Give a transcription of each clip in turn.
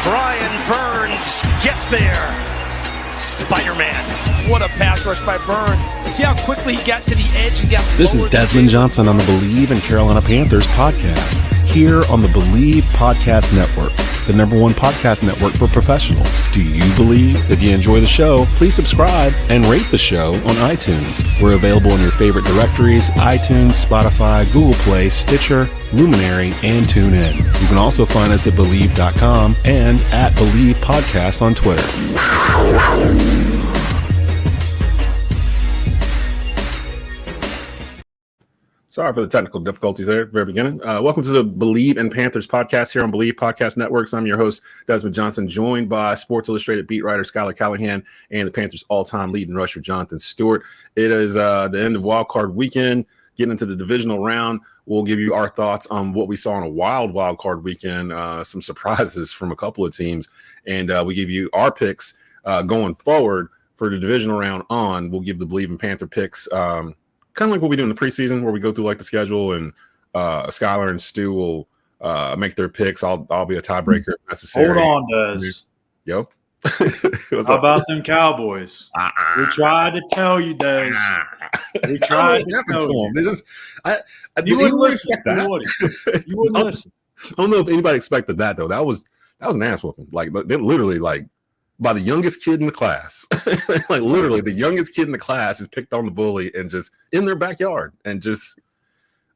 Brian Burns gets there. Spider-Man. What a pass rush by Burns. See how quickly he got to the edge and got This is Desmond Johnson on the Bleav and Carolina Panthers podcast, here on the Bleav Podcast Network, the #1 podcast network for professionals. Do you Bleav? If you enjoy the show, please subscribe and rate the show on iTunes. We're available in your favorite directories: iTunes, Spotify, Google Play, Stitcher, Luminary, and TuneIn. You can also find us at Bleav.com and at Bleav Podcast on Twitter. Sorry for the technical difficulties there at the very beginning. Welcome to the Bleav and Panthers podcast here on Bleav Podcast Networks. I'm your host, Desmond Johnson, joined by Sports Illustrated beat writer Schuyler, Callihan, and the Panthers' all-time leading rusher, Jonathan Stewart. It is the end of Wildcard weekend, getting into the divisional round. We'll give you our thoughts on what we saw on a wild Wildcard weekend, some surprises from a couple of teams, and we give you our picks going forward for the divisional round on. We'll give the Bleav and Panther picks kind of like what we do in the preseason, where we go through like the schedule, and Schuyler and Stu will make their picks. I'll be a tiebreaker if necessary. Hold on, Des. Yo. How about them Cowboys? We tried to tell you, Des. We tried to tell you. You wouldn't listen. You wouldn't listen. I don't know if anybody expected that though. That was an ass whooping. Like they literally by the youngest kid in the class. Like literally the youngest kid in the class is picked on the bully and just in their backyard, and just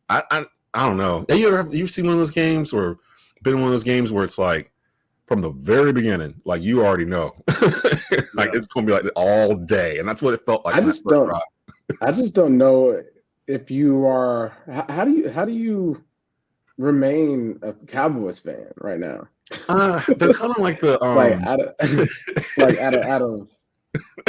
I don't know. Have you seen one of those games or been in one of those games where it's like from the very beginning, like you already know, like it's gonna be like all day, and that's what it felt like. I just don't know if you are. How do you remain a Cowboys fan right now? They're kind of like the out of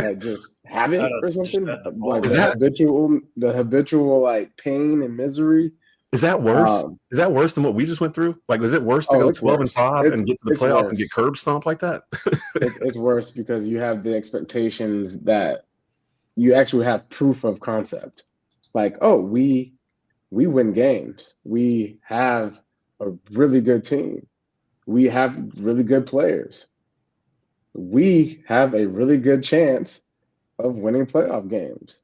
like just habit or something. Like the habitual like pain and misery. Is that worse? Is that worse than what we just went through? Like, is it worse to go 12-5 and get to the playoffs and get curb stomped like that? It's worse because you have the expectations that you actually have proof of concept. Like, oh, we win games. We have a really good team. We have really good players. We have a really good chance of winning playoff games.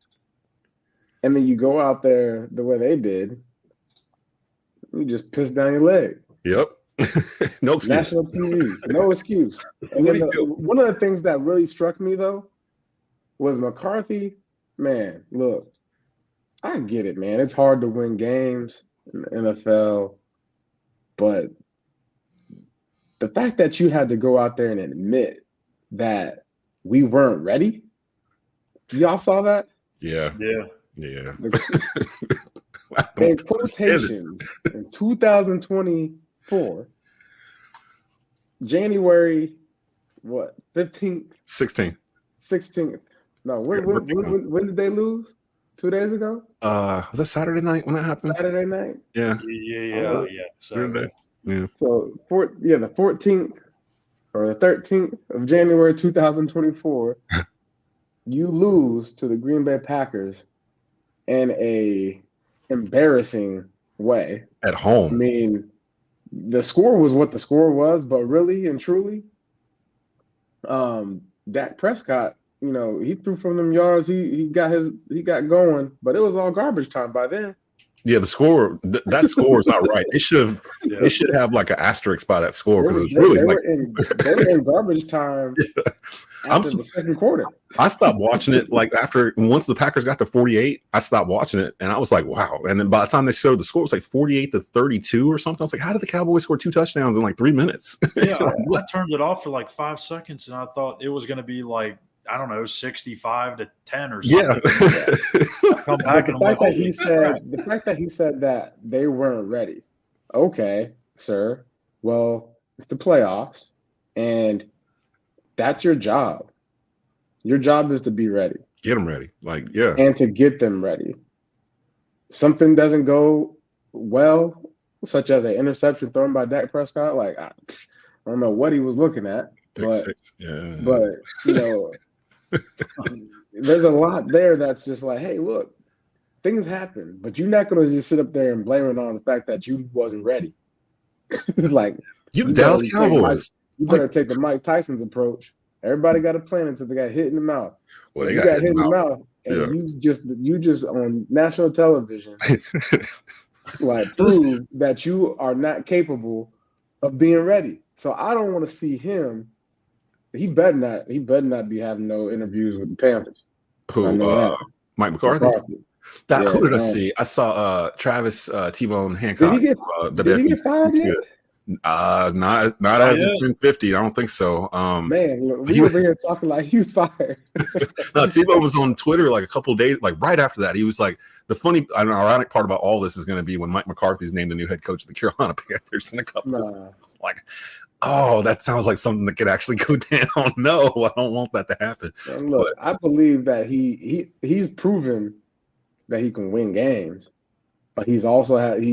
And then you go out there the way they did, you just piss down your leg. Yep. No excuse. National TV, no excuse. And then one of the things that really struck me, though, was McCarthy. Man, look, I get it, man. It's hard to win games in the NFL, but the fact that you had to go out there and admit that we weren't ready, y'all saw that? Yeah. In quotations, in 2024, January, 15th? 16th. No, when did they lose? 2 days ago? Was that Saturday night when that happened? Saturday night? Yeah. Saturday. Yeah. So, the 14th or the 13th of January 2024, you lose to the Green Bay Packers in a embarrassing way. At home. I mean, the score was what the score was, but really and truly, Dak Prescott, he threw from them yards. He got going, but it was all garbage time by then. Yeah, the score. That score is not right. They should have like an asterisk by that score because it's really they were in garbage time after the second quarter. I stopped watching it once the Packers got to 48. I stopped watching it, and I was like, wow. And then by the time they showed the score, it was like 48-32 or something. I was like, how did the Cowboys score 2 touchdowns in like 3 minutes? Yeah, I turned it off for like 5 seconds, and I thought it was going to be like, I don't know, 65-10 or something. Yeah. Come back the fact that he said that they weren't ready. Okay, sir. Well, it's the playoffs, and that's your job. Your job is to be ready. Get them ready. And to get them ready. Something doesn't go well, such as an interception thrown by Dak Prescott. Like, I don't know what he was looking at. But there's a lot there that's just like, hey, look, things happen, but you're not going to just sit up there and blame it on the fact that you wasn't ready. Like, you Dallas Cowboys. You better take the Mike Tyson's approach. Everybody got a plan until they got hit in the mouth. Well, they you got hit in the mouth, and yeah. you just on national television, like prove that you are not capable of being ready. So I don't want to see him. He better not be having no interviews with the Panthers. Who? Mike McCarthy. Who did I see? I saw Travis T-Bone Hancock. Did he get fired yet? Not as of 10:50. I don't think so. Man, we over here talking like you fired. No, T-Bone was on Twitter like a couple of days, like right after that. He was like, the funny and ironic part about all this is going to be when Mike McCarthy's named the new head coach of the Carolina Panthers in a couple. It's like, oh, that sounds like something that could actually go down. No, I don't want that to happen. And look, I Bleav that he's proven that he can win games, but he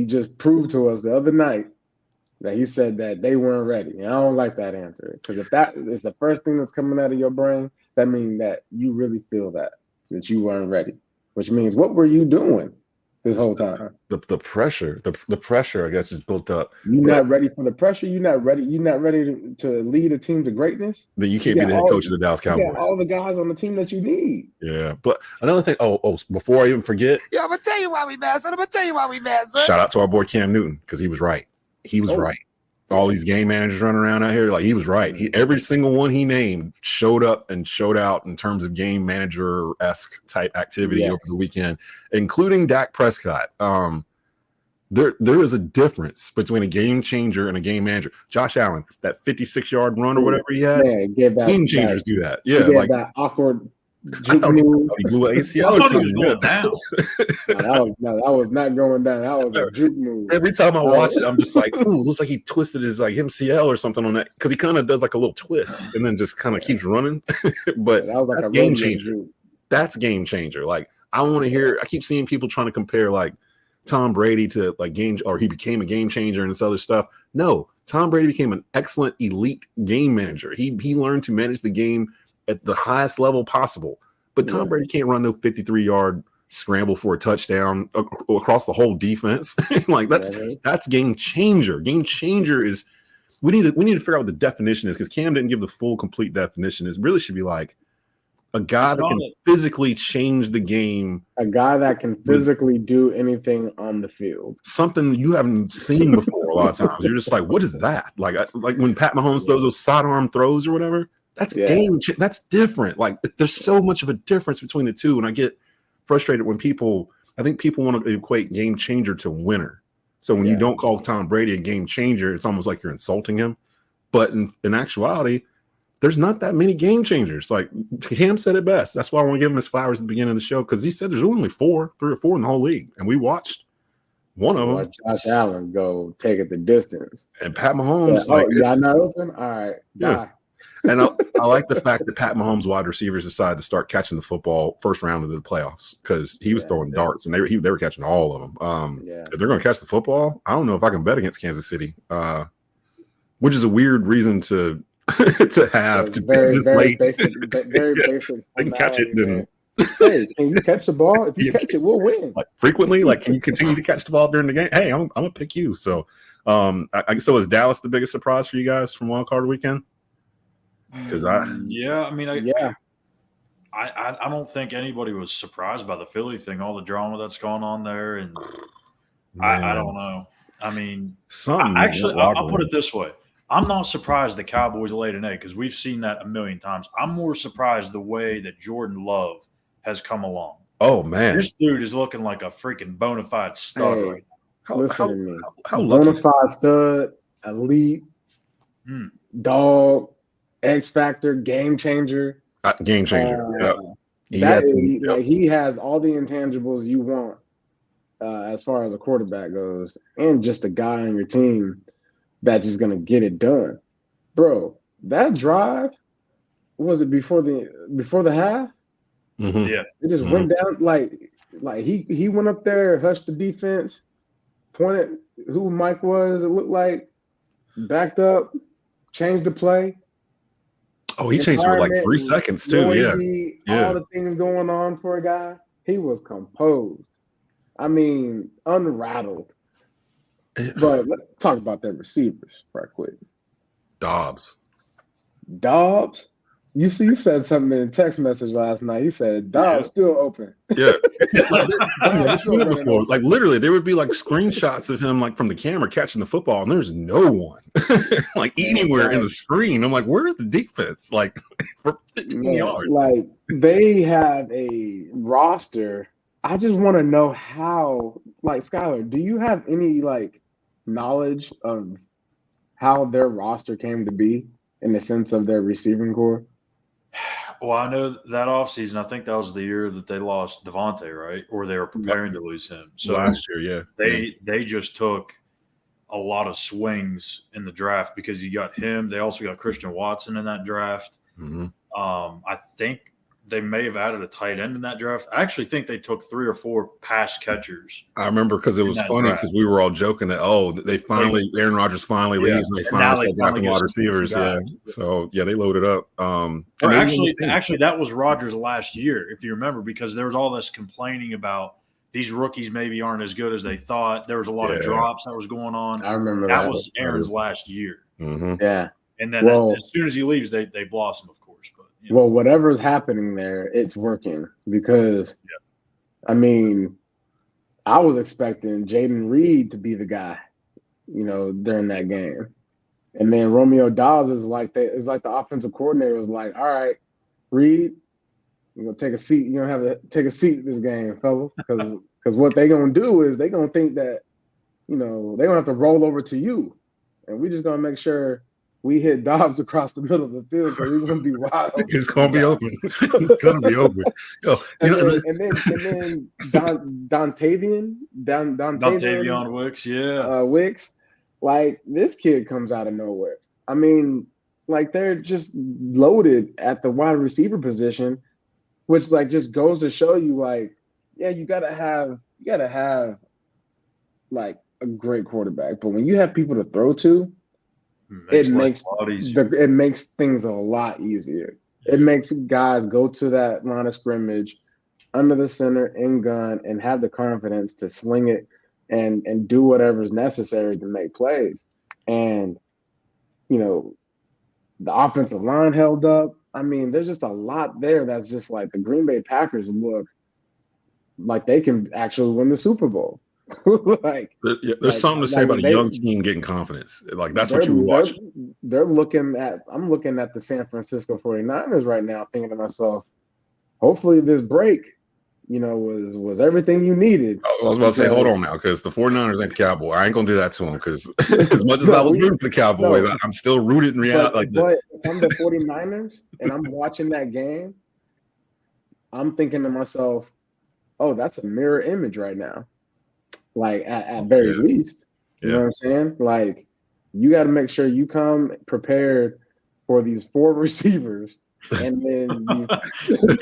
just proved to us the other night that he said that they weren't ready. And I don't like that answer, because if that is the first thing that's coming out of your brain, that means that you really feel that you weren't ready, which means what were you doing this whole time? The pressure, the pressure, I guess, is built up. You're not ready for the pressure. You're not ready. You're not ready to lead a team to greatness. Then you can't be the head coach of the Dallas Cowboys. You got all the guys on the team that you need. Yeah, but another thing. Oh, before I even forget, I'm gonna tell you why we mad, son. Shout out to our boy Cam Newton, because he was right. He was right. All these game managers running around out here, like, he was right. Every single one he named showed up and showed out in terms of game manager-esque type activity over the weekend, including Dak Prescott. There is a difference between a game changer and a game manager. Josh Allen, that 56-yard run or whatever he had, game changers do that. Yeah, like that awkward. I thought he blew an ACL or something. That was not going down. That was a juke move. Every time I watch it, I'm just like, ooh, looks like he twisted his like MCL or something on that, because he kind of does like a little twist and then just kind of keeps running. But that was like that's a game changer. That's game changer. Like, I want to hear. I keep seeing people trying to compare like Tom Brady to like or he became a game changer and this other stuff. No, Tom Brady became an excellent elite game manager. He learned to manage the game at the highest level possible. But Tom Brady can't run no 53-yard scramble for a touchdown across the whole defense. Like, that's game changer. Game changer is we need to figure out what the definition is, because Cam didn't give the full complete definition. It really should be like a guy that can physically change the game. A guy that can physically do anything on the field. Something you haven't seen before a lot of times. You're just like, what is that? Like when Pat Mahomes throws those sidearm throws or whatever. That's that's different. Like, there's so much of a difference between the two. And I get frustrated when I think people want to equate game changer to winner. So when you don't call Tom Brady a game changer, it's almost like you're insulting him. But in actuality, there's not that many game changers. Like, Cam said it best. That's why I want to give him his flowers at the beginning of the show, because he said there's only 3 or 4 in the whole league. And we watched one of them. Josh Allen go take it the distance. And Pat Mahomes. Y'all not open? All right. Yeah. And I like the fact that Pat Mahomes' wide receivers decided to start catching the football first round of the playoffs, because he was throwing darts and they were catching all of them. If they're going to catch the football, I don't know if I can bet against Kansas City, which is a weird reason to have to very, this very late. Very basic. They can catch it, then. Hey, can you catch the ball? If you catch it, we'll win. Like, frequently, like, can you continue to catch the ball during the game? Hey, I'm gonna pick you. So, so is Dallas the biggest surprise for you guys from Wild Card weekend? Because I don't think anybody was surprised by the Philly thing, all the drama that's going on there, and I don't know. I mean, I'll put it this way: I'm not surprised the Cowboys laid an egg, because we've seen that a million times. I'm more surprised the way that Jordan Love has come along. Oh man, this dude is looking like a freaking bona fide stud right now. Listen to me, how bona fide stud, elite, dog. X factor, game changer. Game changer. He has all the intangibles you want as far as a quarterback goes, and just a guy on your team that's just gonna get it done. Bro, that drive, was it before the half? Mm-hmm. Yeah. It just went down like he went up there, hushed the defense, pointed who Mike was, it looked like, backed up, changed the play. Oh, he changed for like 3 seconds too. Noisy, all the things going on for a guy. He was composed. I mean, unrattled. But let's talk about their receivers right quick. Dobbs. Dobbs. You said something in a text message last night. You said Dobbs still open. Yeah, I've never seen it before. Like literally, there would be like screenshots of him like from the camera catching the football, and there's no one like anywhere in the screen. I'm like, where's the defense? Like for 15 yards. Like they have a roster. I just want to know how. Like Schuyler, do you have any like knowledge of how their roster came to be in the sense of their receiving core? Well, I know that offseason, I think that was the year that they lost Devontae, right? Or they were preparing to lose him. So last year, yeah. They just took a lot of swings in the draft because you got him. They also got Christian Watson in that draft. Mm-hmm. I think they may have added a tight end in that draft. I actually think they took 3 or 4 pass catchers. I remember because it was funny because we were all joking that, they finally – Aaron Rodgers finally leaves and they finally start drafting wide receivers. Yeah. So, yeah, they loaded up. Actually, that was Rodgers last year, if you remember, because there was all this complaining about these rookies maybe aren't as good as they thought. There was a lot of drops that was going on. I remember that was Aaron's last year. Mm-hmm. Yeah. And then as soon as he leaves, they blossom, of course. But well, whatever's happening there, it's working because, I mean, I was expecting Jaden Reed to be the guy, during that game, and then Romeo Dobbs is like the offensive coordinator was like, "All right, Reed, you're gonna take a seat. You're gonna have to take a seat this game, fella, because what they gonna do is they gonna think that, they gonna have to roll over to you, and we just gonna make sure." We hit Dobbs across the middle of the field because he's going to be wild. It's going to be open. It's going to be open. And then Dontavian Wicks, Wicks, like this kid comes out of nowhere. I mean, like they're just loaded at the wide receiver position, which like just goes to show you, like, yeah, you gotta have like a great quarterback, but when you have people to throw to. It makes things a lot easier. It makes guys go to that line of scrimmage under the center in gun and have the confidence to sling it and do whatever's necessary to make plays. And, the offensive line held up. I mean, there's just a lot there that's just like the Green Bay Packers look like they can actually win the Super Bowl. There's something to say about a young team getting confidence. Like that's what you watch. I'm looking at the San Francisco 49ers right now, thinking to myself, hopefully this break, was everything you needed. I was about to say, hold on now, because the 49ers ain't the Cowboys. I ain't gonna do that to them because as much as I was rooting for the Cowboys, I'm still rooted in reality. But if I'm the 49ers and I'm watching that game, I'm thinking to myself, oh, that's a mirror image right now. Like at very least, you know what I'm saying? Like you got to make sure you come prepared for these 4 receivers, and then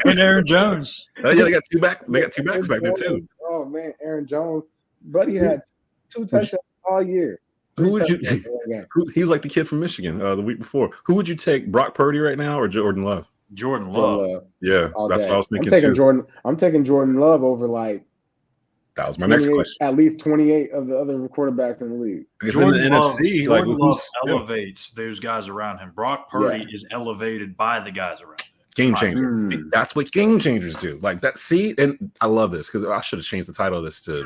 and Aaron Jones. They got 2 back. They got 2 backs back there too. Oh man, Aaron Jones, buddy had 2 touchdowns all year. Who would you? He was like the kid from Michigan the week before. Who would you take, Brock Purdy right now or Jordan Love? Jordan Love. Yeah, that's what I was thinking. I'm taking Jordan Love over like. That was my next question. At least 28 of the other quarterbacks in the league. Jordan in the NFC, like Love elevates those guys around him. Brock Purdy is elevated by the guys around him. Game changer. See, that's what game changers do. Like that. See, and I love this because I should have changed the title of this to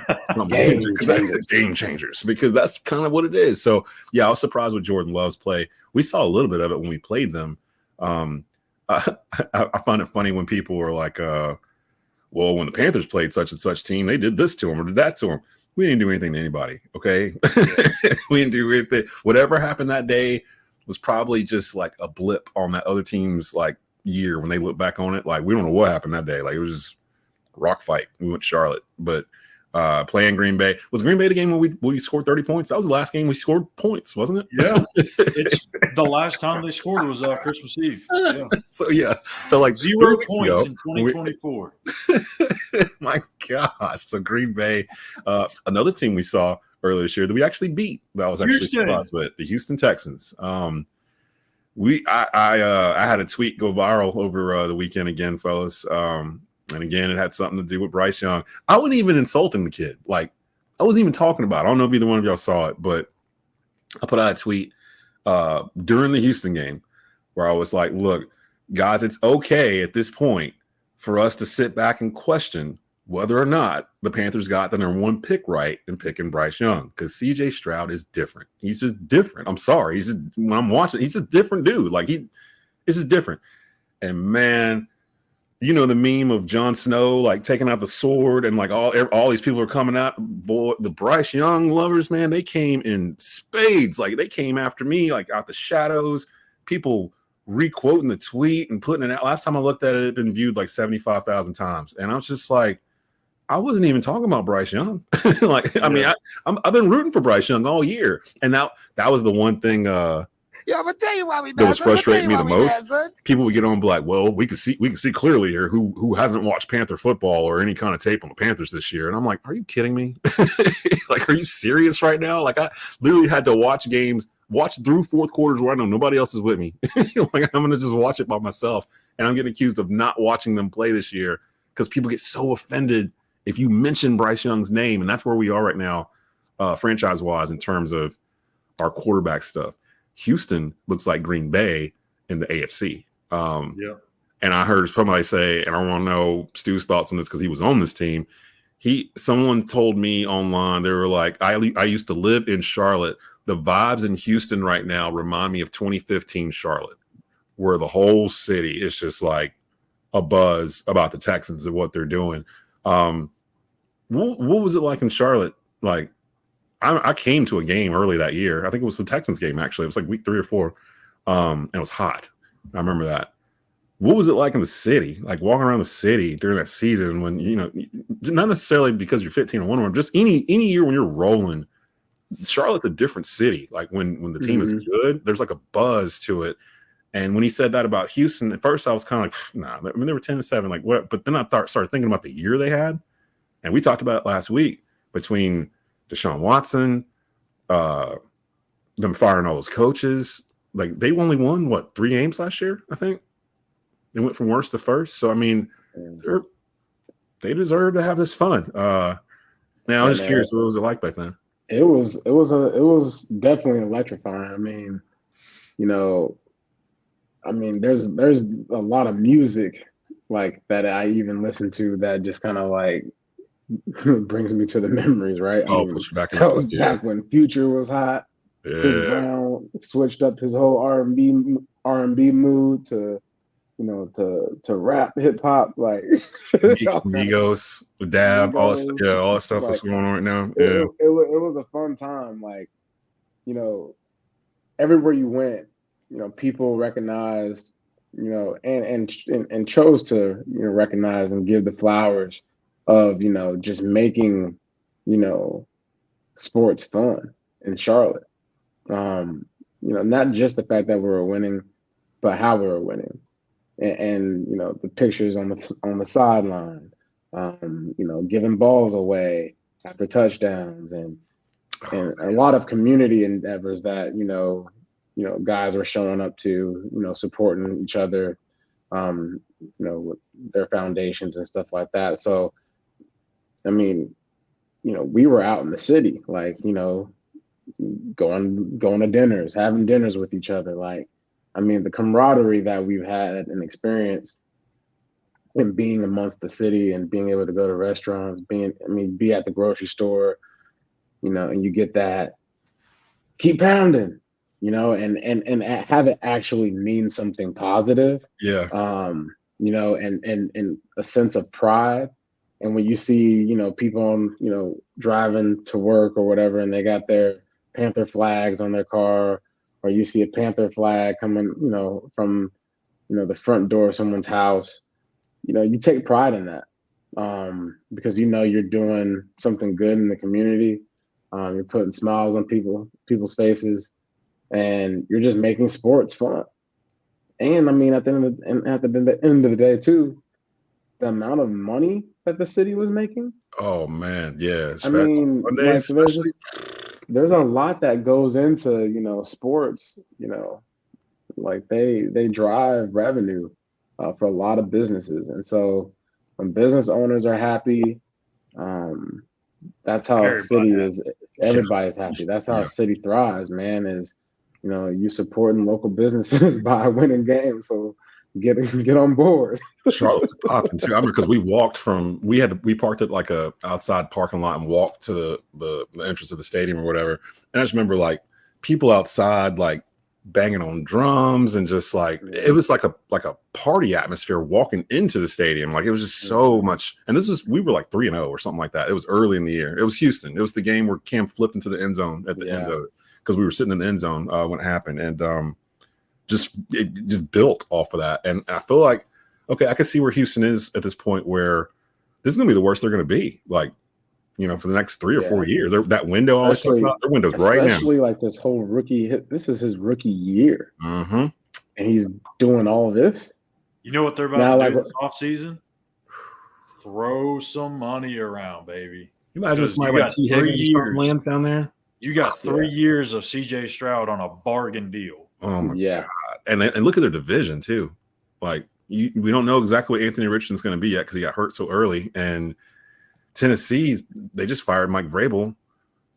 game changers because that's kind of what it is. So yeah, I was surprised with Jordan Love's play. We saw a little bit of it when we played them. I find it funny when people were like, well, when the Panthers played such and such team, they did this to him or did that to him. We didn't do anything to anybody, okay? We didn't do anything. Whatever happened that day was probably just like a blip on that other team's like year when they look back on it. Like, we don't know what happened that day. Like, it was just a rock fight. We went to Charlotte. But playing Green Bay. Was Green Bay the game when we scored 30 points? That was the last game we scored points, wasn't it? Yeah. It's the last time they scored was Christmas Eve. Yeah. So like 0 points in 2024. My gosh. So Green Bay, another team we saw earlier this year that we actually beat. That was actually surprised, but the Houston Texans. I had a tweet go viral over the weekend again, fellas. And again, it had something to do with Bryce Young. I wasn't even insulting the kid. Like, I wasn't even talking about it. I don't know if either one of y'all saw it, but I put out a tweet during the Houston game where I was like, look, guys, it's okay at this point for us to sit back and question whether or not the Panthers got the number 1 pick right in picking Bryce Young, because CJ Stroud is different. He's just different. I'm sorry. When I'm watching, he's a different dude. Like it's just different. And man, you know the meme of Jon Snow like taking out the sword and like all these people are coming out. Boy, the Bryce Young lovers, man, they came in spades. Like they came after me, like out the shadows. People re-quoting the tweet and putting it out. Last time I looked at it, it had been viewed like 75,000 times. And I was just like, I wasn't even talking about Bryce Young. Like, I mean, I've been rooting for Bryce Young all year. And that was the one thing I'm gonna tell you why we that was frustrating me the most. People would get on and be like, well, we can see clearly here who hasn't watched Panther football or any kind of tape on the Panthers this year. And I'm like, are you kidding me? Like, are you serious right now? Like, I literally had to watch through fourth quarters where I know nobody else is with me. Like, I'm gonna just watch it by myself. And I'm getting accused of not watching them play this year because people get so offended if you mention Bryce Young's name. And that's where we are right now, franchise-wise, in terms of our quarterback stuff. Houston looks like Green Bay in the AFC. And I heard somebody say, and I want to know Stu's thoughts on this because he was on this team. Someone told me online, they were like, I used to live in Charlotte. The vibes in Houston right now remind me of 2015 Charlotte, where the whole city is just like a buzz about the Texans and what they're doing. What was it like in Charlotte? Like, I came to a game early that year. I think it was the Texans game, actually. It was like week 3 or 4. And it was hot. I remember that. What was it like in the city? Like walking around the city during that season when, you know, not necessarily because you're 15-1, just any year when you're rolling, Charlotte's a different city. Like when the team is good, there's like a buzz to it. And when he said that about Houston, at first I was kind of like, nah. I mean, they were 10-7. Like what? But then I started thinking about the year they had. And we talked about it last week between Deshaun Watson, them firing all those coaches. Like they only won 3 games last year, I think. They went from worst to first. So I mean, they deserve to have this fun. Now I'm just curious, what was it like back then? It was definitely electrifying. I mean, you know, there's a lot of music like that I even listen to that just kind of like brings me to the memories, right? Push back back when Future was hot. Yeah. Chris Brown switched up his whole R&B mood to, you know, to rap hip hop, like Migos, Dab, all that stuff that's going on right now. Yeah, it was a fun time. Like, you know, everywhere you went, you know, people recognized, you know, and chose to, you know, recognize and give the flowers of, you know, just making, you know, sports fun in Charlotte. You know, not just the fact that we were winning, but how we were winning, and you know, the pictures on the sideline, you know, giving balls away after touchdowns, and a lot of community endeavors that you know guys were showing up to, you know, supporting each other, you know, with their foundations and stuff like that. So, I mean, you know, we were out in the city, like, you know, going to dinners, having dinners with each other. Like, I mean, the camaraderie that we've had and experienced in being amongst the city and being able to go to restaurants, be at the grocery store, you know, and you get that, keep pounding, you know, and have it actually mean something positive. Yeah. You know, and a sense of pride. And when you see, you know, people on, you know, driving to work or whatever, and they got their Panther flags on their car, or you see a Panther flag coming, you know, from, you know, the front door of someone's house, you know, you take pride in that, because you know you're doing something good in the community. You're putting smiles on people's faces, and you're just making sports fun. And I mean, at the end of the day, too, the amount of money that the city was making. Oh man, yeah. I mean, like, there's a lot that goes into, you know, sports. You know, like they drive revenue for a lot of businesses, and so when business owners are happy, that's how a city is. Everybody's happy. That's how a city thrives, man. Is, you you supporting local businesses by winning games. So get on board. Charlotte's popping too. I remember because we parked at like a outside parking lot and walked to the entrance of the stadium or whatever. And I just remember like people outside like banging on drums and just like it was like a party atmosphere walking into the stadium. Like it was just so much. And we were like 3-0 or something like that. It was early in the year. It was Houston. It was the game where Cam flipped into the end zone at the end of it because we were sitting in the end zone when it happened. And it just built off of that. And I feel like, okay, I can see where Houston is at this point where this is going to be the worst they're going to be. Like, for the next 3 or 4 years, that window I always talk about, their window's right now. Especially like this whole this is his rookie year. Mm-hmm. And he's doing all this. You know what they're about to do this offseason? Throw some money around, baby. You imagine somebody like T. Higgins lands down there? You got 3 years of C.J. Stroud on a bargain deal. Oh, my God. And look at their division, too. Like, we don't know exactly what Anthony Richardson's going to be yet because he got hurt so early. And Tennessee, they just fired Mike Vrabel.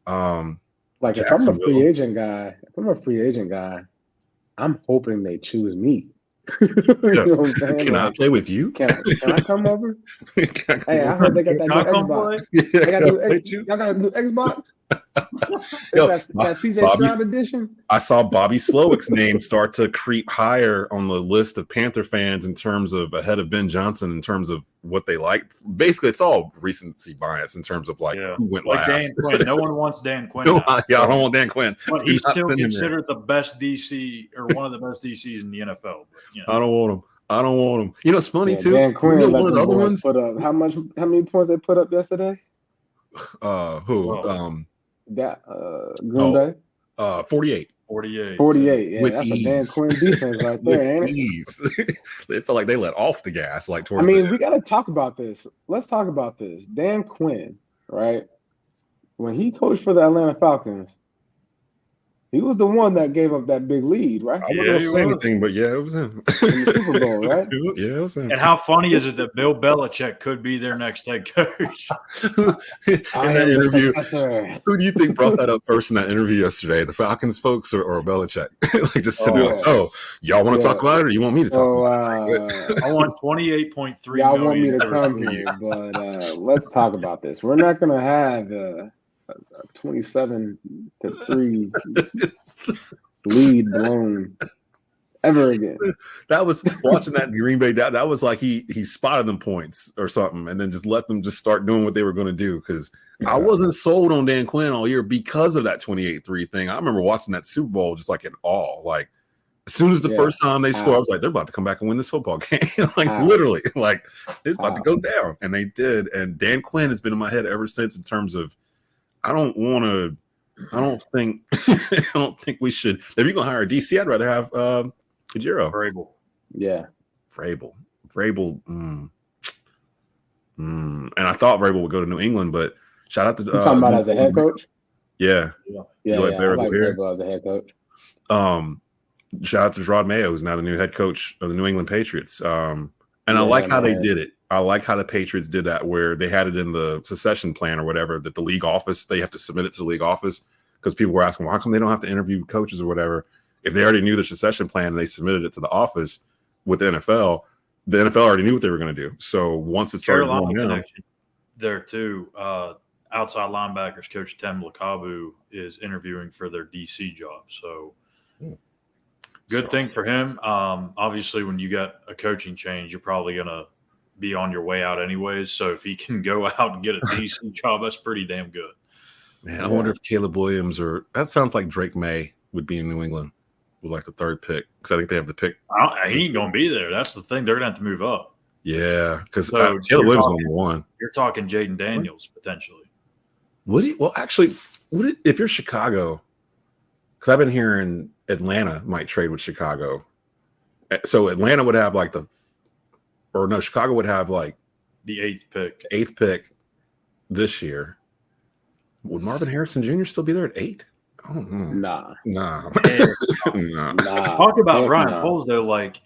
Like if I'm a free agent guy, I'm hoping they choose me. You know what I'm saying? Can I play with you? Can I come over? Hey, I heard they got that new Xbox. Y'all got a new Xbox? Yo, that CJ Stroud edition. I saw Bobby Slowick's name start to creep higher on the list of Panther fans in terms of ahead of Ben Johnson in terms of what they like. Basically, it's all recency bias in terms of who went last. Dan Quinn. No one wants Dan Quinn. I don't want Dan Quinn. But he's still considered the best DC or one of the best DCs in the NFL. But, I don't want him. It's funny too. Dan Quinn one of the other ones put up how many points they put up yesterday? Who? Green Bay. 48. 48. Yeah, that's ease. a Dan Quinn defense right there, ain't it? They felt like they let off the gas. Like we got to talk about this. Let's talk about this. Dan Quinn, right? When he coached for the Atlanta Falcons, he was the one that gave up that big lead, right? I wasn't going to say anything, but it was him. In the Super Bowl, right? It was him. And how funny is it that Bill Belichick could be their next head coach? In that interview, who do you think brought that up first in that interview yesterday? The Falcons folks or Belichick? Like just sitting there, y'all want to talk about it or you want me to talk about it? I want 28.3 y'all want me to come here, but let's talk about this. We're not going to have a 27-3 lead blown ever again. That was watching that Green Bay. That was like he spotted them points or something, and then just let them just start doing what they were going to do. Because I wasn't sold on Dan Quinn all year because of that 28-3 thing. I remember watching that Super Bowl just like in awe. Like as soon as the first time they scored, I was like, they're about to come back and win this football game. Literally, like it's about to go down, and they did. And Dan Quinn has been in my head ever since in terms of. I don't think we should. If you're gonna hire a DC, I'd rather have Kajiro. Vrabel. Yeah. Vrabel. And I thought Vrabel would go to New England, but shout out to you talking about as a head coach? Yeah. I like Vrabel as a head coach. Shout out to Rod Mayo, who's now the new head coach of the New England Patriots. And I like how they did it. I like how the Patriots did that, where they had it in the succession plan or whatever, that the league office, they have to submit it to the league office because people were asking, well, how come they don't have to interview coaches or whatever? If they already knew the succession plan and they submitted it to the office with the NFL already knew what they were going to do. So once it started going down, there too, outside linebackers coach Tem Lakabu is interviewing for their DC job. So good thing for him. Obviously, when you got a coaching change, you're probably going to be on your way out anyways. So if he can go out and get a DC job, that's pretty damn good. Man, I wonder if Caleb Williams that sounds like Drake May would be in New England with like the third pick because I think they have the pick. He ain't going to be there. That's the thing. They're going to have to move up. Yeah, because Caleb Williams on one. You're talking Jaden Daniels potentially. If you're Chicago, because I've been hearing Atlanta might trade with Chicago. So Atlanta would have like Chicago would have like the eighth pick this year. Would Marvin Harrison Jr. still be there at 8? I don't know. Nah. Talk about Brian Poles though. Like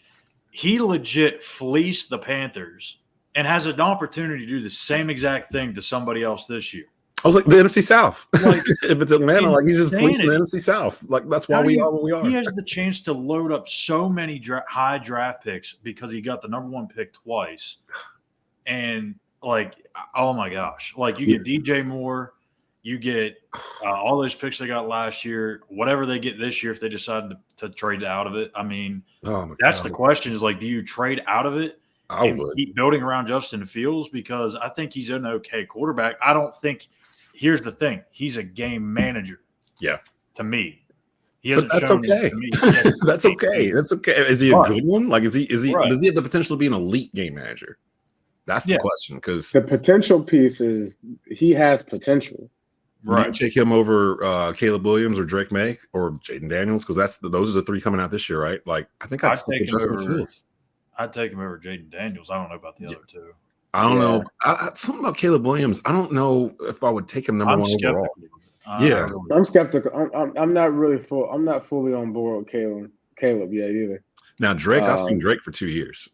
he legit fleeced the Panthers and has an opportunity to do the same exact thing to somebody else this year. I was like, the NFC South. Like, if it's Atlanta, like he's just fleecing the NFC South. Like that's why we are what we are. He has the chance to load up so many high draft picks because he got the number 1 pick twice. And like, oh my gosh, like you get DJ Moore, you get all those picks they got last year, whatever they get this year if they decide to trade out of it. I mean, that's the question is like, do you trade out of it and keep building around Justin Fields? Because I think he's an okay quarterback. I don't think – here's the thing. He's a game manager. Yeah. To me. He hasn't that's shown okay. to me. That's okay. That's okay. Is he a good one? Like, is he right. Does he have the potential to be an elite game manager? That's the question. Because the potential piece is he has potential. Right. Would you take him over Caleb Williams or Drake May or Jaden Daniels? Because those are the 3 coming out this year, right? Like, I think I'd stick with Justin Fields. I'd take him over Jaden Daniels. I don't know about the other 2. I don't know. Something about Caleb Williams. I don't know if I would take him number 1 overall. I'm skeptical. I'm not really full. I'm not fully on board with Caleb yet either. Now Drake, I've seen Drake for 2 years.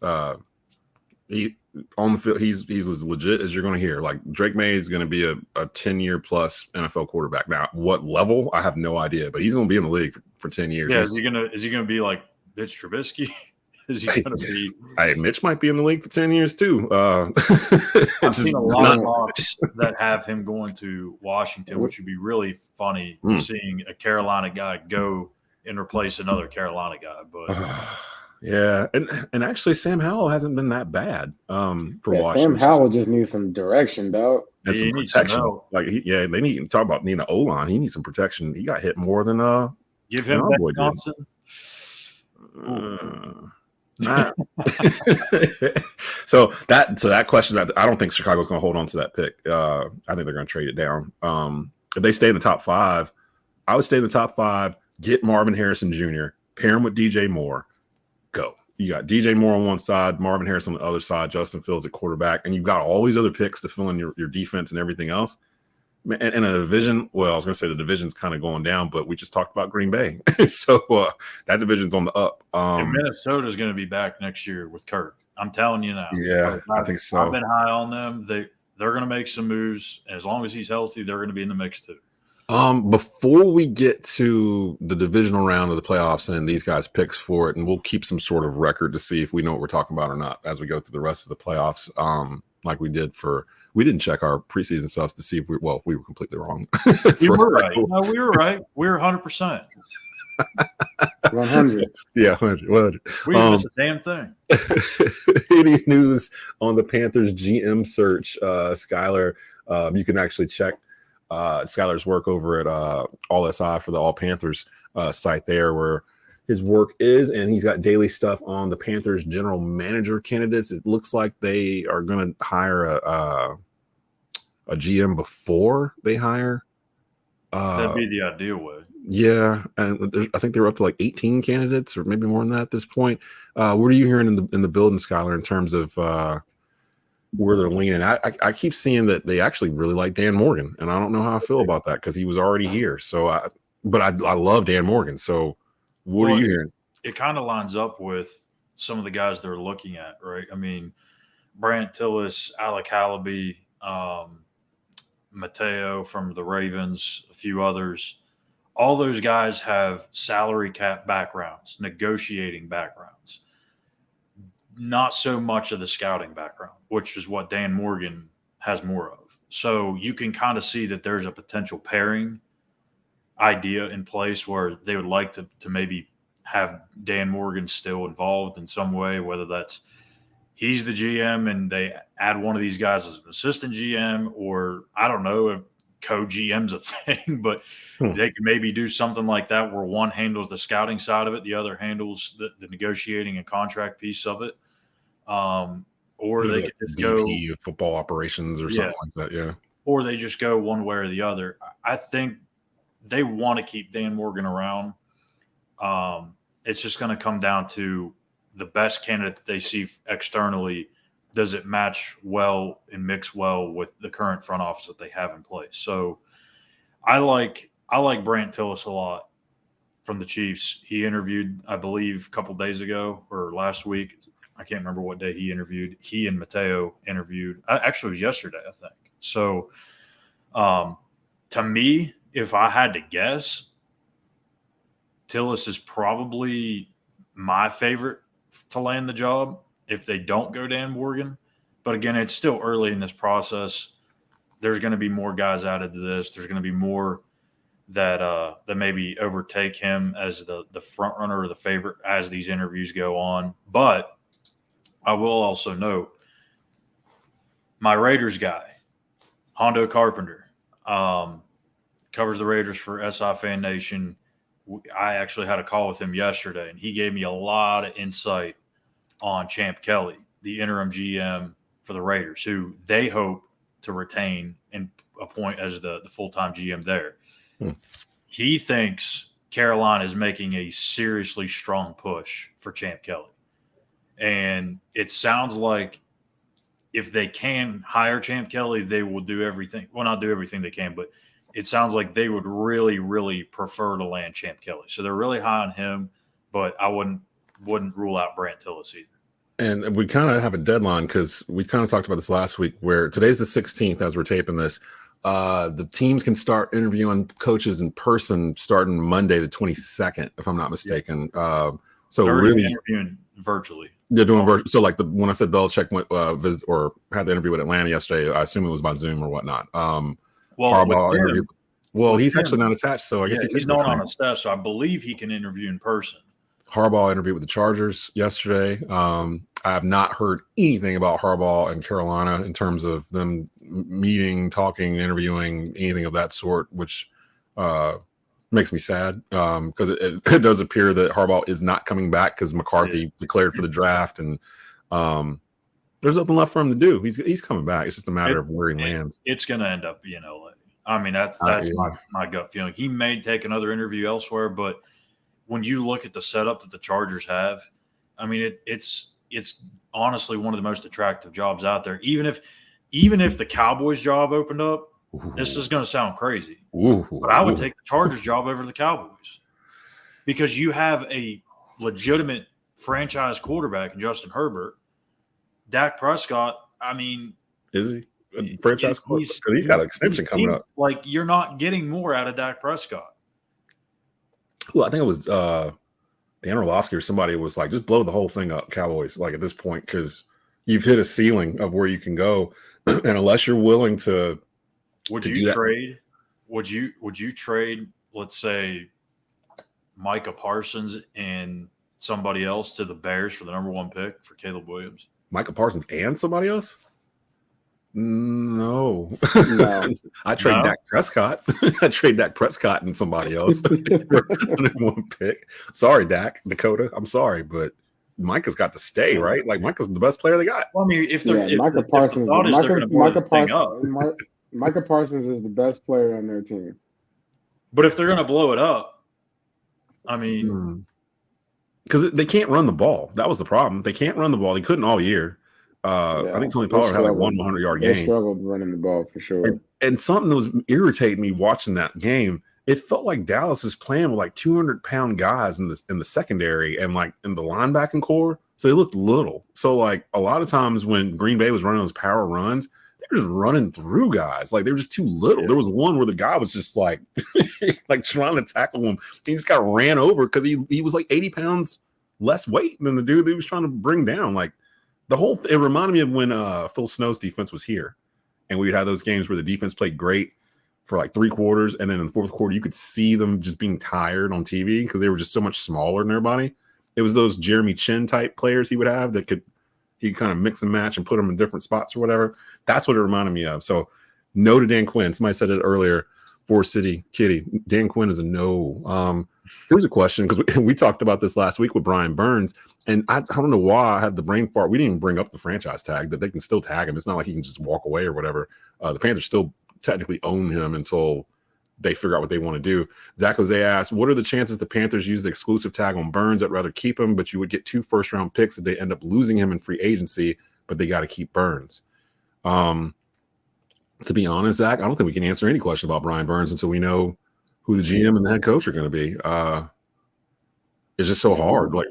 He on the field, he's as legit as you're going to hear. Like Drake May is going to be a 10-year plus NFL quarterback. Now, what level? I have no idea, but he's going to be in the league for 10 years. Yeah, is he gonna be like Mitch Trubisky? Is he going to be? Hey, Mitch might be in the league for 10 years too. I've seen a lot of mocks that have him going to Washington, which would be really funny seeing a Carolina guy go and replace another Carolina guy. But yeah, and actually, Sam Howell hasn't been that bad for Washington. Sam Howell just needs some direction, dog. And some protection. Like they need to talk about Nina O-line. He needs some protection. He got hit more than give him Ben Johnson. So that question, I don't think Chicago's going to hold on to that pick. I think they're going to trade it down. If they stay in the top 5, I would stay in the top 5. Get Marvin Harrison Jr. Pair him with DJ Moore. Go. You got DJ Moore on one side, Marvin Harrison on the other side, Justin Fields at quarterback, and you've got all these other picks to fill in your defense and everything else. And a division, well, I was going to say the division's kind of going down, but we just talked about Green Bay. So that division's on the up. And Minnesota's going to be back next year with Kirk. I'm telling you now. Yeah, I think so. I've been high on them. They're going to make some moves. As long as he's healthy, they're going to be in the mix too. Before we get to the divisional round of the playoffs and these guys' picks for it, and we'll keep some sort of record to see if we know what we're talking about or not as we go through the rest of the playoffs, like we did we didn't check our preseason stuff to see if we were completely wrong. We were right. No, we were right. We were 100%. 100. Yeah, 100. We didn't miss a damn thing. Any news on the Panthers GM search, Schuyler? You can actually check Schuyler's work over at All SI for the All Panthers site there, where his work is, and he's got daily stuff on the Panthers general manager candidates. It looks like they are going to hire a GM before they hire. That'd be the ideal way. Yeah, and I think they were up to like 18 candidates, or maybe more than that at this point. What are you hearing in the building, Schuyler, in terms of where they're leaning? I keep seeing that they actually really like Dan Morgan, and I don't know how I feel about that because he was already here. So, but I love Dan Morgan. So, what are you hearing? It kind of lines up with some of the guys they're looking at, right? I mean, Brant Tillis, Alec Hallaby, Mateo from the Ravens, a few others. All those guys have salary cap backgrounds, negotiating backgrounds, not so much of the scouting background, which is what Dan Morgan has more of. So you can kind of see that there's a potential pairing idea in place where they would like to maybe have Dan Morgan still involved in some way, whether that's he's the GM and they add one of these guys as an assistant GM, or I don't know if co-GM's a thing, but they can maybe do something like that where one handles the scouting side of it, the other handles the negotiating and contract piece of it. Or they could just VP of football operations or something like that. Yeah. Or they just go one way or the other. I think they want to keep Dan Morgan around. It's just going to come down to the best candidate that they see externally. Does it match well and mix well with the current front office that they have in place? So I like Brant Tillis a lot from the Chiefs. He interviewed, I believe, a couple days ago or last week. I can't remember what day he interviewed. He and Mateo interviewed. Actually, it was yesterday, I think. So to me, if I had to guess, Tillis is probably my favorite to land the job if they don't go Dan Morgan. But again, it's still early in this process. There's going to be more guys added to this. There's going to be more that maybe overtake him as the front runner or the favorite as these interviews go on. But I will also note my Raiders guy, Hondo Carpenter, covers the Raiders for SI Fan Nation. I actually had a call with him yesterday, and he gave me a lot of insight on Champ Kelly, the interim GM for the Raiders, who they hope to retain and appoint as the full-time GM there. He thinks Carolina is making a seriously strong push for Champ Kelly. And it sounds like if they can hire Champ Kelly, they will do everything. Well, not do everything they can, but it sounds like they would really, really prefer to land Champ Kelly. So they're really high on him, but I wouldn't rule out Brant Tillis either. And we kind of have a deadline because we kind of talked about this last week where today's the 16th as we're taping this. The teams can start interviewing coaches in person starting Monday, the 22nd, if I'm not mistaken. So they're really interviewing virtually. They're doing virtual. So like when I said Belichick went visit or had the interview with Atlanta yesterday, I assume it was by Zoom or whatnot. Harbaugh interview. Well, he's actually not attached, so I guess he's not on the staff, so I believe he can interview in person. Harbaugh interviewed with the Chargers yesterday. I have not heard anything about Harbaugh and Carolina in terms of them meeting, talking, interviewing, anything of that sort, which makes me sad because it does appear that Harbaugh is not coming back because McCarthy declared for the draft, and there's nothing left for him to do. He's coming back. It's just a matter of where he lands. It's going to end up being LA. I mean, that's my gut feeling. He may take another interview elsewhere, but when you look at the setup that the Chargers have, I mean, it's honestly one of the most attractive jobs out there. Even if the Cowboys job opened up, this is going to sound crazy, but I would take the Chargers job over the Cowboys because you have a legitimate franchise quarterback in Justin Herbert. Dak Prescott, I mean, is he a franchise quarterback? Because he's got an extension coming up. Like, you're not getting more out of Dak Prescott. Well, I think it was Dan Orlovsky or somebody was like, just blow the whole thing up, Cowboys, like at this point, because you've hit a ceiling of where you can go. And unless you're willing to would you trade, let's say, Micah Parsons and somebody else to the Bears for the number 1 pick for Caleb Williams? Micah Parsons and somebody else? No. I trade Dak Prescott. I trade Dak Prescott and somebody else for one pick. Sorry, Dak, Dakota. I'm sorry, but Micah's got to stay, right? Like Micah's the best player they got. Well, I mean, Micah Parsons is the best player on their team. But if they're going to blow it up, I mean, because they can't run the ball. That was the problem. They can't run the ball. They couldn't all year. I think Tony Pollard had like one 100-yard game. They struggled running the ball for sure. And something that was irritating me watching that game, it felt like Dallas was playing with like 200-pound guys in the secondary and like in the linebacking core. So they looked little. So like a lot of times when Green Bay was running those power runs, they were just running through guys. Like they were just too little. There was one where the guy was just like like trying to tackle him. He just got ran over because he was like 80 pounds less weight than the dude they was trying to bring down. Like it reminded me of when Phil Snow's defense was here, and we would have those games where the defense played great for like 3 quarters, and then in the fourth quarter you could see them just being tired on TV because they were just so much smaller than everybody. It was those Jeremy Chin type players he would have that he kind of mix and match and put them in different spots or whatever. That's what it reminded me of. So no to Dan Quinn. Somebody said it earlier. Forest City Kitty. Dan Quinn is a no. Here's a question, because we talked about this last week with Brian Burns, and I don't know why I had the brain fart. We didn't even bring up the franchise tag, that they can still tag him. It's not like he can just walk away or whatever. The Panthers still technically own him until they figure out what they want to do. Zach Jose asked, what are the chances the Panthers use the exclusive tag on Burns? I'd rather keep him, but you would get 2 first-round picks if they end up losing him in free agency, but they got to keep Burns. To be honest, Zach, I don't think we can answer any question about Brian Burns until we know who the GM and the head coach are going to be. It's just so hard. Like,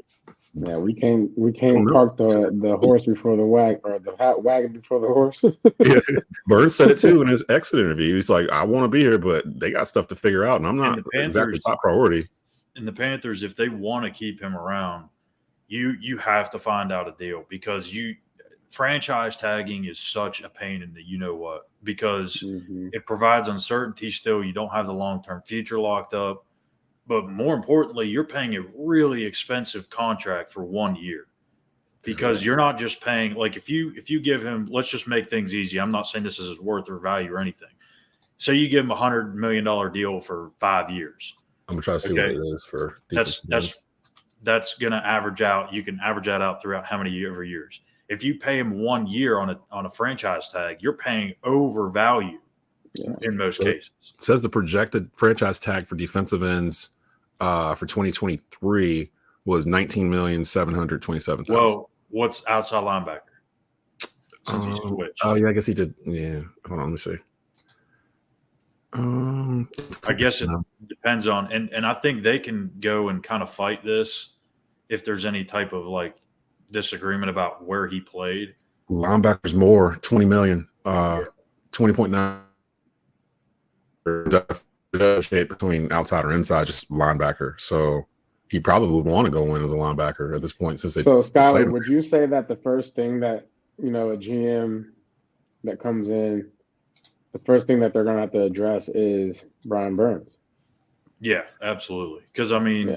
Yeah, we can't park the horse before the wagon, or the wagon before the horse. Yeah. Burns said it too in his exit interview. He's like, I want to be here, but they got stuff to figure out, and I'm not exactly top priority. And the Panthers, if they want to keep him around, you have to find out a deal, because franchise tagging is such a pain in the you-know-what, because it provides uncertainty still. You don't have the long-term future locked up. But more importantly, you're paying a really expensive contract for 1 year, because you're not just paying, like, if you give him, let's just make things easy. I'm not saying this is his worth or value or anything. So you give him $100 million deal for 5 years. I'm gonna try to see what it is for. That's going to average out. You can average that out throughout how many years. If you pay him 1 year on a franchise tag, you're paying overvalue in most cases. It says the projected franchise tag for defensive ends for 2023 was $19,727,000. Well, what's outside linebacker? Since he switched. Oh yeah, I guess he did. Yeah, hold on, let me see. I guess it depends on, and I think they can go and kind of fight this if there's any type of like disagreement about where he played. Linebackers more, 20 million, 20.9. Shade between outside or inside, just linebacker. So he probably would want to go in as a linebacker at this point, since they. So Schuyler, would you say that the first thing that a GM that comes in, the first thing that they're going to have to address is Brian Burns? Yeah, absolutely. Because I mean,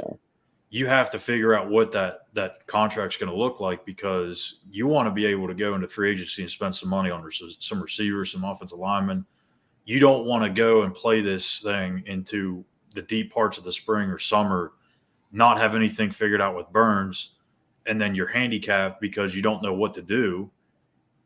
you have to figure out what that contract's going to look like, because you want to be able to go into free agency and spend some money on some receivers, some offensive linemen. You don't want to go and play this thing into the deep parts of the spring or summer, not have anything figured out with Burns, and then you're handicapped because you don't know what to do.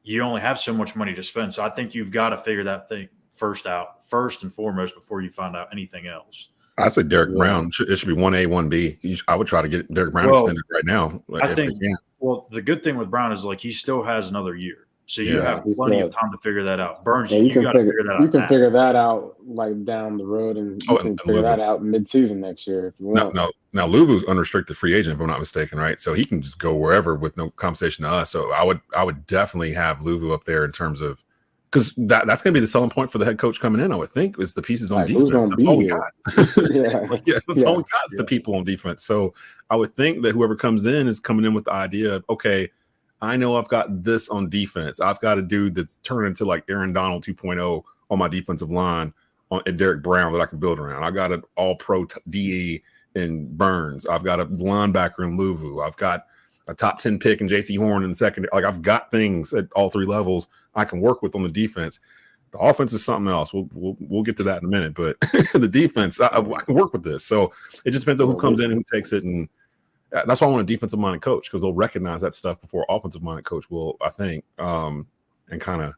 You only have so much money to spend. So I think you've got to figure that thing first and foremost, before you find out anything else. I say Derek Brown. It should be 1A, 1B. I would try to get Derek Brown extended right now. I think. Well, the good thing with Brown is, like, he still has another year. So you have plenty of time to figure that out. Burns, you got to figure that out. You can figure that out like down the road, and you can figure that out mid-season next year if you want. Now Luvu's unrestricted free agent, if I'm not mistaken, right? So he can just go wherever with no compensation to us. So I would definitely have Luvu up there in terms of, because that's going to be the selling point for the head coach coming in. I would think is the pieces on defense. That's all we got. That's all we got is the people on defense. So I would think that whoever comes in is coming in with the idea of, okay, I know I've got this on defense. I've got a dude that's turned into like Aaron Donald 2.0 on my defensive line and Derek Brown that I can build around. I've got an all-pro DE in Burns. I've got a linebacker in Luvu. I've got a top 10 pick in JC Horn in the second. Like, I've got things at all three levels I can work with on the defense. The offense is something else. We'll get to that in a minute, but the defense, I can work with this. So it just depends on who comes in and who takes it, and that's why I want a defensive-minded coach, because they'll recognize that stuff before offensive-minded coach will, I think, and kind of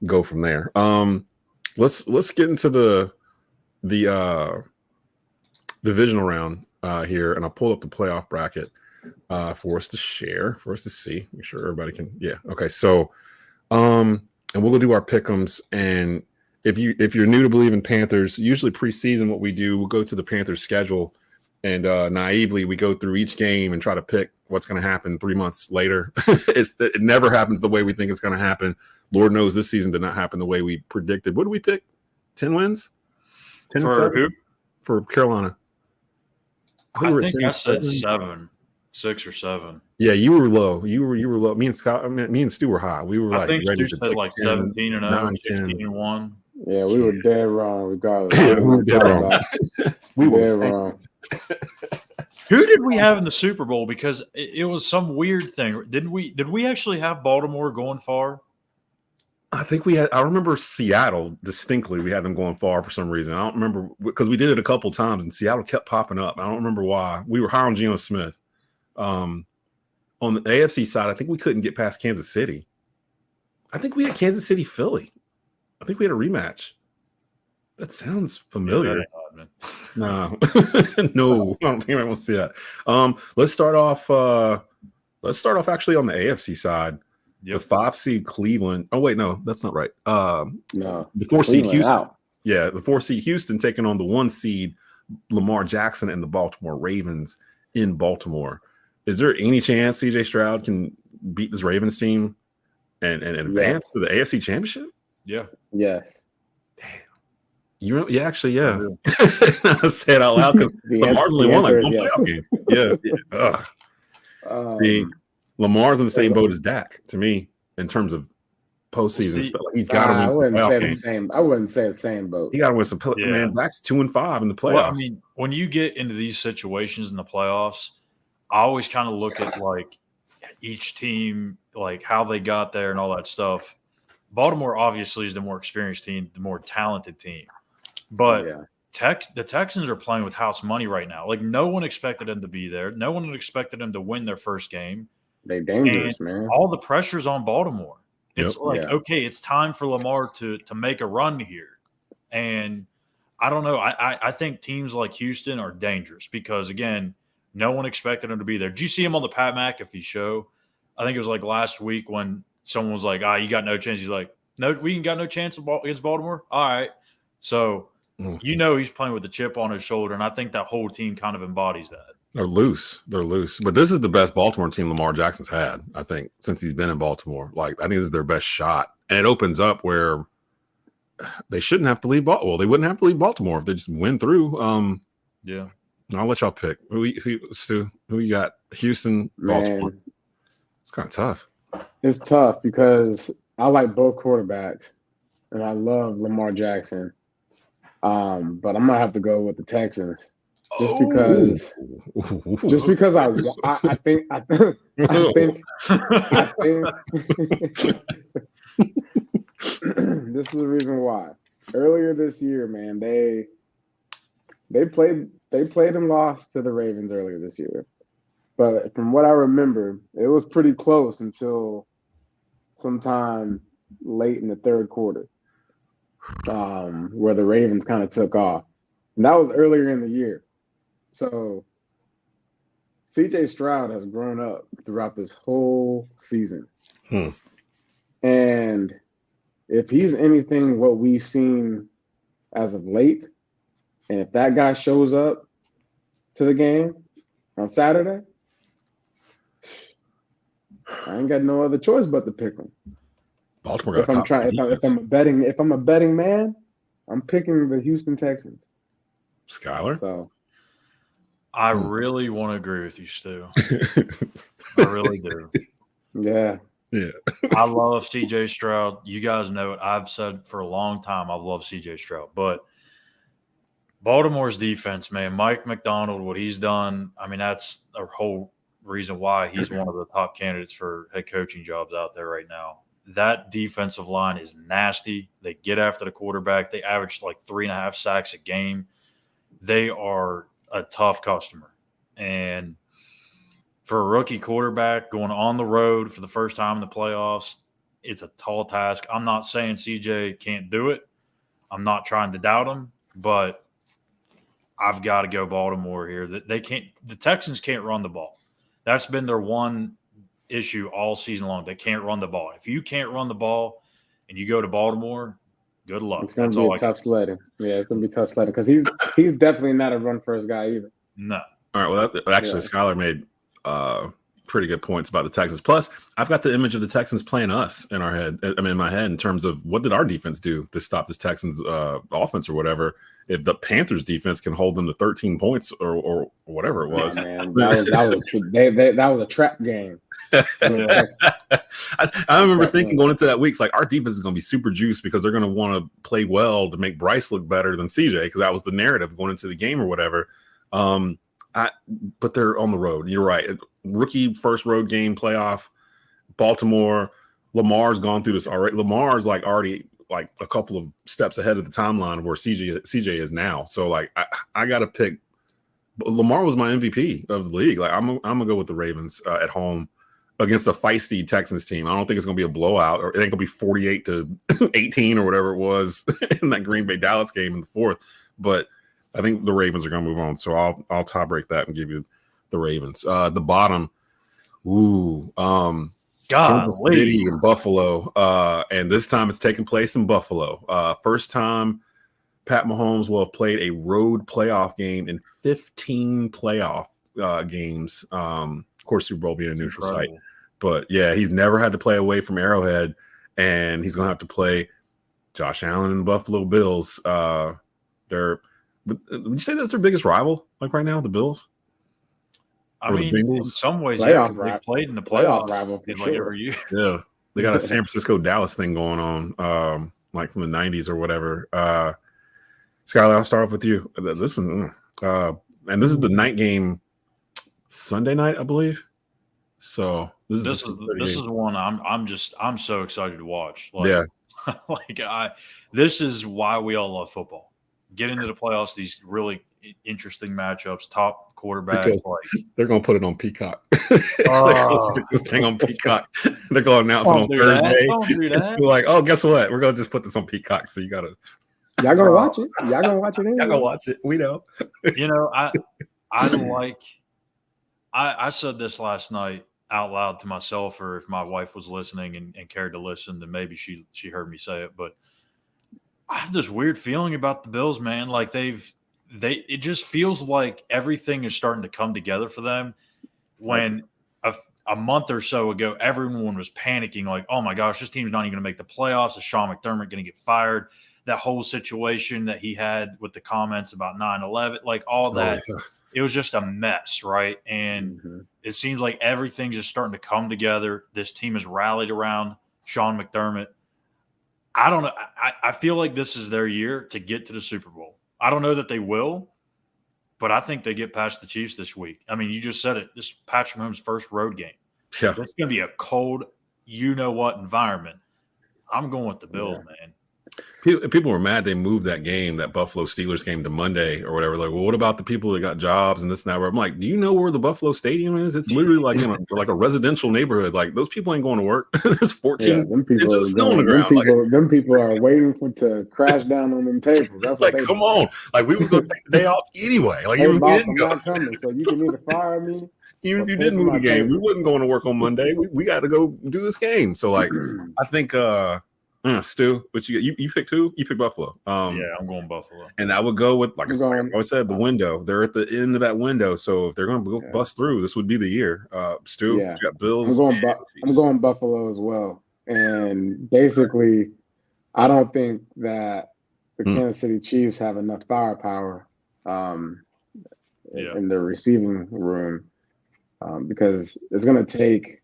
go from there. Let's get into the divisional round here, and I'll pull up the playoff bracket for us to share, for us to see, make sure everybody can. Yeah, okay. So, and we'll go do our pick'ems. And if you're new to Bleav in Panthers, usually preseason, what we do, we'll go to the Panthers schedule. And naively, we go through each game and try to pick what's going to happen 3 months later. It never happens the way we think it's going to happen. Lord knows this season did not happen the way we predicted. What did we pick? 10 wins? 10 for who? For Carolina. I think I said 7, 6 or 7. Yeah, you were low. You were low. Me and Stu were high. We were I think Stu said like 17-0, 16-1. Yeah, we were dead wrong regardless. Yeah, we were dead wrong. We were dead wrong. Who did we have in the Super Bowl? Because it was some weird thing. Did we actually have Baltimore going far? I think we had. I remember Seattle distinctly. We had them going far for some reason. I don't remember, because we did it a couple times and Seattle kept popping up. I don't remember why. We were high on Geno Smith. On the AFC side, I think we couldn't get past Kansas City. I think we had Kansas City, Philly. I think we had a rematch. That sounds familiar. Yeah, that ain't odd, man. No, no, I don't think I want to see that. Let's start off actually on the AFC side. Yep. The 5 seed Cleveland. Oh wait, no, that's not right. No, the 4 seed Houston. Out. Yeah, the 4 seed Houston taking on the 1 seed Lamar Jackson and the Baltimore Ravens in Baltimore. Is there any chance CJ Stroud can beat this Ravens team and advance to the AFC Championship? Yeah. Yes. Yeah, actually, yeah. I say it out loud because Lamar's only won like one playoff game. Yeah. See, Lamar's in the same boat as Dak to me in terms of postseason stuff. Like, he's got to win some playoff games. I wouldn't say the same boat. He got to win some. Man, Dak's 2-5 in the playoffs. Well, I mean, when you get into these situations in the playoffs, I always kind of look at like each team, like how they got there and all that stuff. Baltimore obviously is the more experienced team, the more talented team. But the Texans are playing with house money right now. Like, no one expected them to be there. No one expected them to win their first game. They dangerous, man. All the pressure's on Baltimore. It's okay, it's time for Lamar to make a run here. And I don't know. I think teams like Houston are dangerous because, again, no one expected him to be there. Did you see him on the Pat McAfee show? I think it was like last week when someone was like, you got no chance. He's like, no, we ain't got no chance against Baltimore. All right. So, he's playing with a chip on his shoulder, and I think that whole team kind of embodies that. They're loose. But this is the best Baltimore team Lamar Jackson's had, I think, since he's been in Baltimore. Like, I think this is their best shot. And it opens up where they shouldn't have to leave Baltimore. Well, they wouldn't have to leave Baltimore if they just win through. I'll let y'all pick. Stu, who you got? Houston, Baltimore. Man, it's kind of tough. It's tough because I like both quarterbacks, and I love Lamar Jackson. But I'm gonna have to go with the Texans, just because I think this is the reason why. Earlier this year, man, they played and lost to the Ravens earlier this year. But from what I remember, it was pretty close until sometime late in the third quarter. Where the Ravens kind of took off. And that was earlier in the year. So CJ Stroud has grown up throughout this whole season. And if he's anything what we've seen as of late, and if that guy shows up to the game on Saturday, I ain't got no other choice but to pick him. Baltimore got if I'm a betting man, I'm picking the Houston Texans. Schuyler. So I really want to agree with you, Stu. I really do. Yeah. I love CJ Stroud. You guys know it. I've said for a long time I love CJ Stroud. But Baltimore's defense, man, Mike McDonald, what he's done, I mean, that's a whole reason why he's one of the top candidates for head coaching jobs out there right now. That defensive line is nasty. They get after the quarterback. They average like 3.5 sacks a game. They are a tough customer. And for a rookie quarterback going on the road for the first time in the playoffs, it's a tall task. I'm not saying CJ can't do it. I'm not trying to doubt him, but I've got to go Baltimore here. The Texans can't run the ball. That's been their one issue all season long. They can't run the ball. If you can't run the ball and you go to Baltimore, good luck. It's going to be a tough sledding. Yeah, it's going to be tough sledding because he's definitely not a run first guy either. No. All right. Well, actually, Schuyler made pretty good points about the Texans. Plus, I've got the image of the Texans playing us in our head. I mean, in my head, in terms of what did our defense do to stop this Texans offense or whatever. If the Panthers defense can hold them to 13 points or whatever it was, man, that was a trap game. I remember thinking going into that week, it's like our defense is going to be super juiced because they're going to want to play well to make Bryce look better than CJ because that was the narrative going into the game or whatever. But they're on the road. You're right. Rookie first road game playoff, Baltimore. Lamar's gone through this already. Lamar's like already like a couple of steps ahead of the timeline of where CJ is now. So like I got to pick. Lamar was my MVP of the league. Like I'm gonna go with the Ravens at home against a feisty Texans team. I don't think it's gonna be a blowout, or it ain't gonna be 48-18 or whatever it was in that Green Bay Dallas game in the fourth. But I think the Ravens are gonna move on. So I'll tie break that and give you the Ravens. The bottom, Kansas City and Buffalo. And this time it's taking place in Buffalo. First time Pat Mahomes will have played a road playoff game in 15 playoff games. course, Super Bowl being a neutral site. Incredible. But yeah, he's never had to play away from Arrowhead, and he's going to have to play Josh Allen and the Buffalo Bills. Would you say that's their biggest rival, like right now, the Bills? I mean, in some ways, Playoff yeah, 'cause they rival. played in the Playoff playoffs rival for like sure. every year. Yeah, they got a San Francisco Dallas thing going on, like from the '90s or whatever. Schuyler, I'll start off with you. This one, and this is the night game, Sunday night, I believe. So this is one I'm so excited to watch. Like, yeah, this is why we all love football. Get into the playoffs, these really interesting matchups, top quarterbacks. They're gonna put it on Peacock. They're gonna stick this thing on Peacock. They're gonna announce it on Thursday. Don't do that. We're like, oh, guess what? We're gonna just put this on Peacock. So y'all gonna watch it. Y'all gonna watch it anyway. Y'all gonna watch it. We know. I said this last night out loud to myself, or if my wife was listening and cared to listen, then maybe she heard me say it. But I have this weird feeling about the Bills, man. Like it just feels like everything is starting to come together for them. When a month or so ago, everyone was panicking, like, oh my gosh, this team's not even going to make the playoffs. Is Sean McDermott going to get fired? That whole situation that he had with the comments about 9/11, like all that. Oh, yeah. It was just a mess, right? And it seems like everything's just starting to come together. This team is rallied around Sean McDermott. I don't know. I feel like this is their year to get to the Super Bowl. I don't know that they will, but I think they get past the Chiefs this week. I mean, you just said it. This is Patrick Mahomes' first road game. Yeah. It's going to be a cold, you-know-what environment. I'm going with the Bills, man. People were mad they moved that game, that Buffalo Steelers game, to Monday or whatever. Like, well, what about the people that got jobs and this and that? I'm like, do you know where the Buffalo Stadium is? It's literally like like a residential neighborhood. Like, those people ain't going to work. There's 14 inches of snow on the ground. Them people are waiting to crash down on them tables. That's what like, come on. Like, we was going to take the day off anyway. Like, even we didn't go. Not coming, so you can either fire me. Even if you didn't move the game, we wasn't going to work on Monday. We got to go do this game. So, like, I think Stu, but you picked who? You picked Buffalo. Yeah, I'm going Buffalo. And I would go with, like I always said, the window. They're at the end of that window. So if they're going to bust through, this would be the year. Stu, you got Bills. I'm going Buffalo as well. And basically, I don't think that the Kansas City Chiefs have enough firepower in the receiving room because it's going to take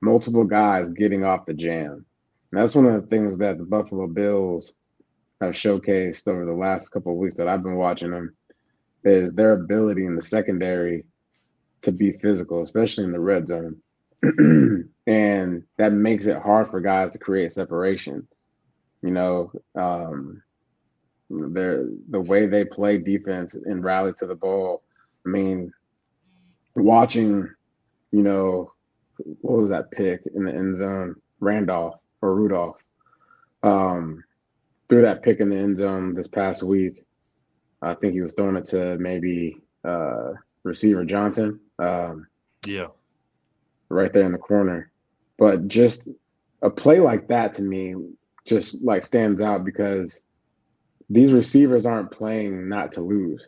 multiple guys getting off the jam. And that's one of the things that the Buffalo Bills have showcased over the last couple of weeks that I've been watching them is their ability in the secondary to be physical, especially in the red zone. And that makes it hard for guys to create separation. The way they play defense and rally to the ball. I mean, watching, what was that pick in the end zone? Rudolph threw that pick in the end zone this past week. I think he was throwing it to maybe receiver Johnson. Right there in the corner. But just a play like that to me just like stands out because these receivers aren't playing not to lose.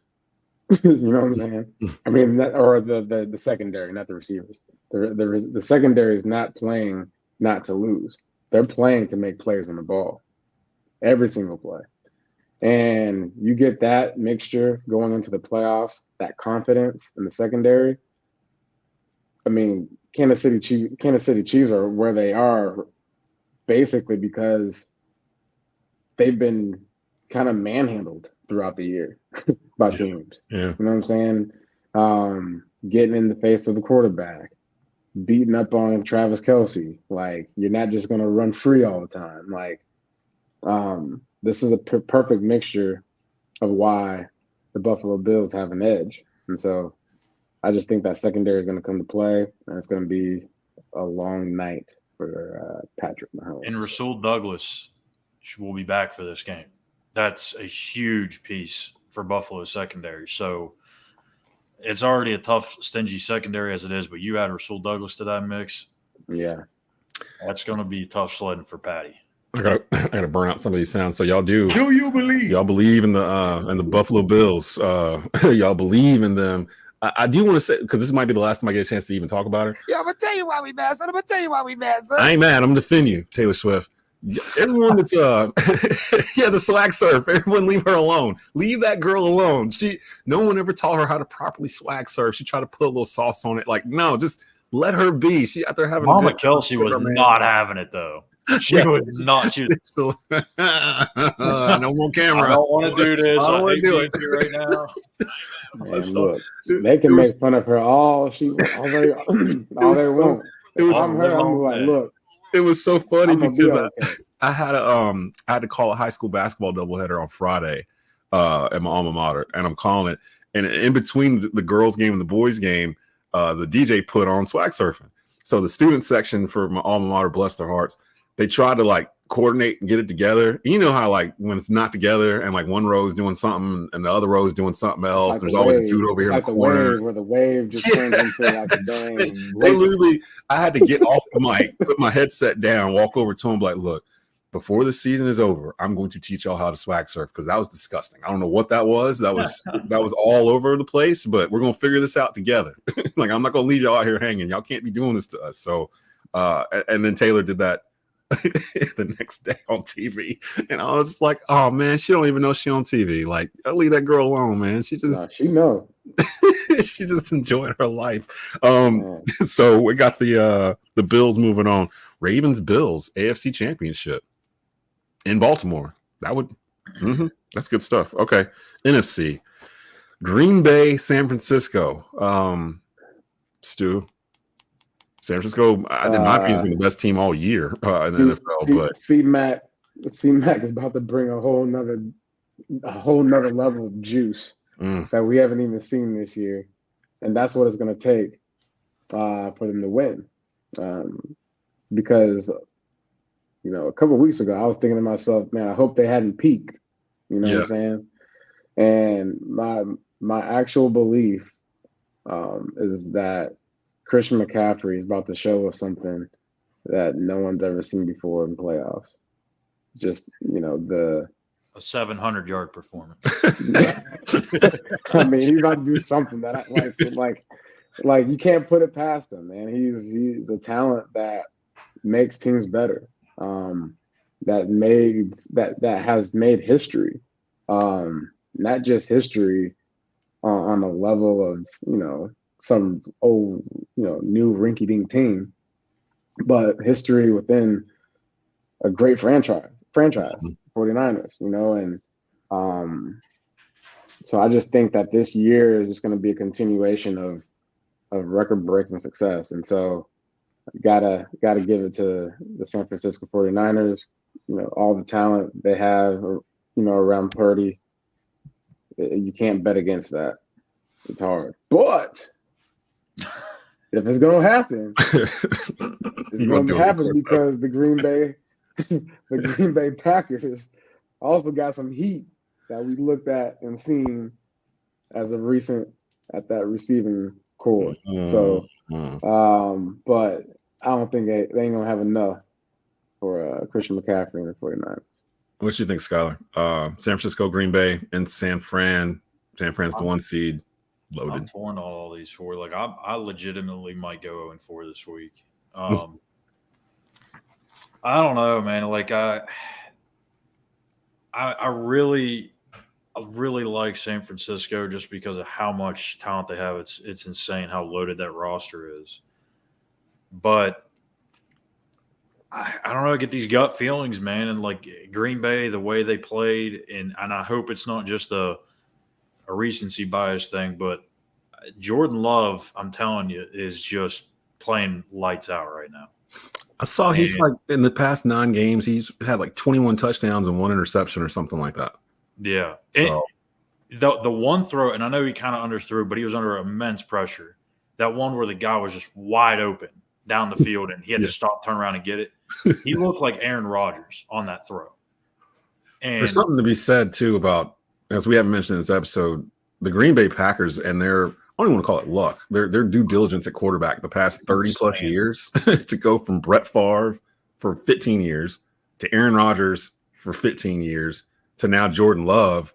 You know what I'm saying? I mean, the secondary, not the receivers. The secondary is not playing not to lose. They're playing to make plays on the ball, every single play. And you get that mixture going into the playoffs, that confidence in the secondary. I mean, Kansas City Chiefs are where they are basically because they've been kind of manhandled throughout the year by teams. Yeah. You know what I'm saying? Getting in the face of the quarterback. Beating up on Travis Kelce. Like, you're not just going to run free all the time. Like, this is a perfect mixture of why the Buffalo Bills have an edge. And so I just think that secondary is going to come to play, and it's going to be a long night for Patrick Mahomes. And Rasul Douglas will be back for this game. That's a huge piece for Buffalo's secondary. So it's already a tough, stingy secondary as it is, but you add Rasul Douglas to that mix. Yeah. That's going to be tough sledding for Patty. I gotta burn out some of these sounds. So y'all do you believe? Y'all believe in the Buffalo Bills. Y'all believe in them I do want to say, because this might be the last time I get a chance to even talk about her. Yeah, I'm gonna tell you why we mad, son. I'm gonna tell you why we mad, son. I ain't mad. I'm gonna defend you, Taylor Swift. Everyone that's the swag surf. Everyone leave her alone. Leave that girl alone. No one ever taught her how to properly swag surf. She tried to put a little sauce on it. Like, no, just let her be. She out there having Mama a good Kelsey was not having it though. She was not. She was, no more camera. I don't want to do this. I don't want to do it right now. Man, look, they can make fun of her all they want. It was I'm her. I'm like, look. It was so funny because okay. I had to call a high school basketball doubleheader on Friday at my alma mater, and I'm calling it. And in between the girls' game and the boys' game, the DJ put on swag surfing. So the student section for my alma mater, bless their hearts, they tried to like coordinate and get it together. You know how like when it's not together and like one row is doing something and the other row is doing something else. Like there's always a dude over here in the corner. Wave, where the wave just turns into like a dang. They literally, I had to get off the mic, put my headset down, walk over to him, like, look, before the season is over, I'm going to teach y'all how to swag surf because that was disgusting. I don't know what that was. That was all over the place, but we're gonna figure this out together. Like, I'm not gonna leave y'all out here hanging. Y'all can't be doing this to us. So, and then Taylor did that the next day on TV, and I was just like, oh man, she don't even know she on TV. Like, I'll leave that girl alone, man. She she know. She's just enjoying her life. So we got the Bills moving on. Ravens Bills AFC Championship in Baltimore. That's good stuff. Okay. NFC Green Bay, San Francisco. Stu, San Francisco, in my opinion, has been the best team all year in the NFL. But C-Mac is about to bring a whole nother level of juice that we haven't even seen this year, and that's what it's going to take for them to win. Because a couple of weeks ago, I was thinking to myself, man, I hope they hadn't peaked. You know what I'm saying? And my actual belief is that Christian McCaffrey is about to show us something that no one's ever seen before in playoffs. Just, a 700-yard performance. I mean, he's about to do something that I like you can't put it past him, man. He's a talent that makes teams better. That has made history. Not just history on a level of, some old, new rinky-dink team, but history within a great franchise, 49ers, and so I just think that this year is just going to be a continuation of record-breaking success. And so gotta give it to the San Francisco 49ers, all the talent they have, around Purdy. You can't bet against that. It's hard. But if it's going to happen, it's going to happen because the Green Bay Packers also got some heat that we looked at and seen as of recent at that receiving core. So, but I don't think they ain't going to have enough for Christian McCaffrey and the 49ers. What do you think, Schuyler? San Francisco, Green Bay, and San Fran. San Fran's the 1 seed. Loaded. I'm torn on all these four. Like, I legitimately might go 0-4 this week. I don't know, man. Like, I really like San Francisco just because of how much talent they have. It's insane how loaded that roster is. But I don't know. I get these gut feelings, man. And like Green Bay, the way they played, and I hope it's not just a recency bias thing, but Jordan Love, I'm telling you, is just playing lights out right now. I saw he's like in the past 9 games, he's had like 21 touchdowns and 1 interception or something like that. Yeah. So the one throw, and I know he kind of underthrew, but he was under immense pressure. That one where the guy was just wide open down the field and he had to stop, turn around and get it. He looked like Aaron Rodgers on that throw. And there's something to be said too about, as we haven't mentioned in this episode, the Green Bay Packers and their, I don't even want to call it luck, their due diligence at quarterback the past 30 plus years to go from Brett Favre for 15 years to Aaron Rodgers for 15 years to now Jordan Love.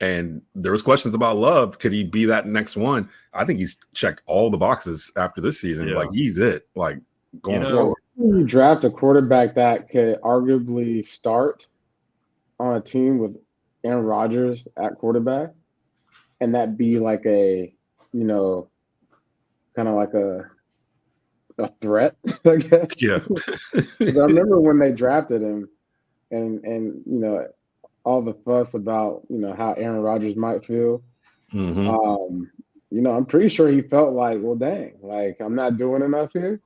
And there was questions about Love. Could he be that next one? I think he's checked all the boxes after this season. Yeah. Like he's it. Like going forward. You draft a quarterback that could arguably start on a team with Aaron Rodgers at quarterback, and that be like a, you know, kind of like a threat, I guess. Yeah. Because I remember when they drafted him, and you know, all the fuss about, you know, how Aaron Rodgers might feel. Mm-hmm. You know, I'm pretty sure he felt like, well, dang, like I'm not doing enough here.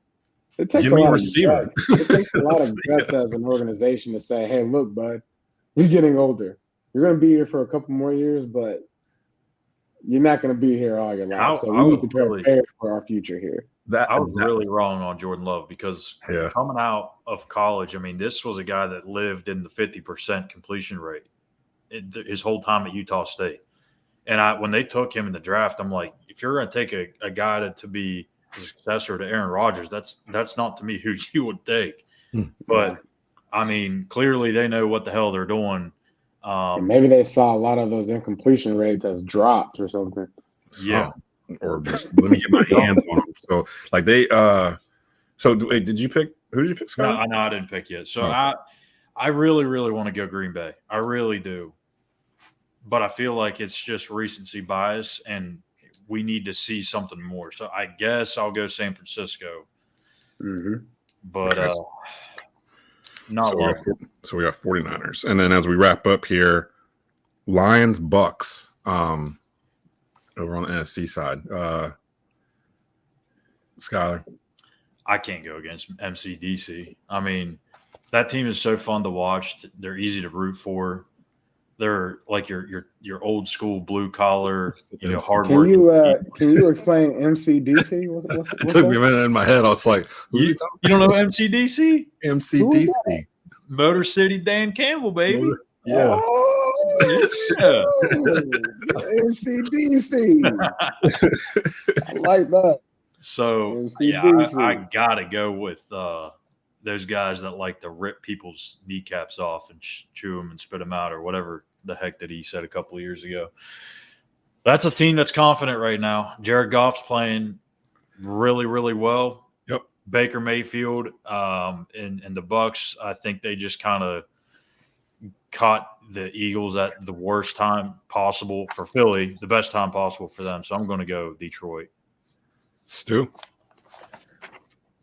It takes Give a me a lot receiver. of guts. It takes a lot of guts as an organization to say, hey, look, bud, you're getting older. You're going to be here for a couple more years, but you're not going to be here all your life. So we need to prepare for our future here. I was really wrong on Jordan Love because coming out of college, I mean, this was a guy that lived in the 50% completion rate his whole time at Utah State. And when they took him in the draft, I'm like, if you're going to take a guy to be the successor to Aaron Rodgers, that's not to me who you would take. But, I mean, clearly they know what the hell they're doing. Maybe they saw a lot of those incompletion rates as drops or something. Yeah. Or just let me get my hands on them. So, like they wait, did you pick – who did you pick, Scott? No, I didn't pick yet. So, I really, really want to go Green Bay. I really do. But I feel like it's just recency bias, and we need to see something more. So I guess I'll go San Francisco. Mm-hmm. But not so we got 49ers. And then as we wrap up here, Lions, Bucks over on the NFC side. Schuyler. I can't go against MCDC. I mean, that team is so fun to watch. They're easy to root for. They're like your old school blue collar, hard work. Can you explain MCDC? What's it took me a minute in my head. I was like, you don't know MCDC? MCDC. Motor City Dan Campbell, baby. Yeah. Yeah. MCDC. I like that. So I gotta go with those guys that like to rip people's kneecaps off and chew them and spit them out or whatever the heck that he said a couple of years ago. That's a team that's confident right now. Jared Goff's playing really, really well. Yep. Baker Mayfield and the Bucks, I think they just kind of caught the Eagles at the worst time possible for Philly, the best time possible for them. So I'm going to go Detroit. Stu?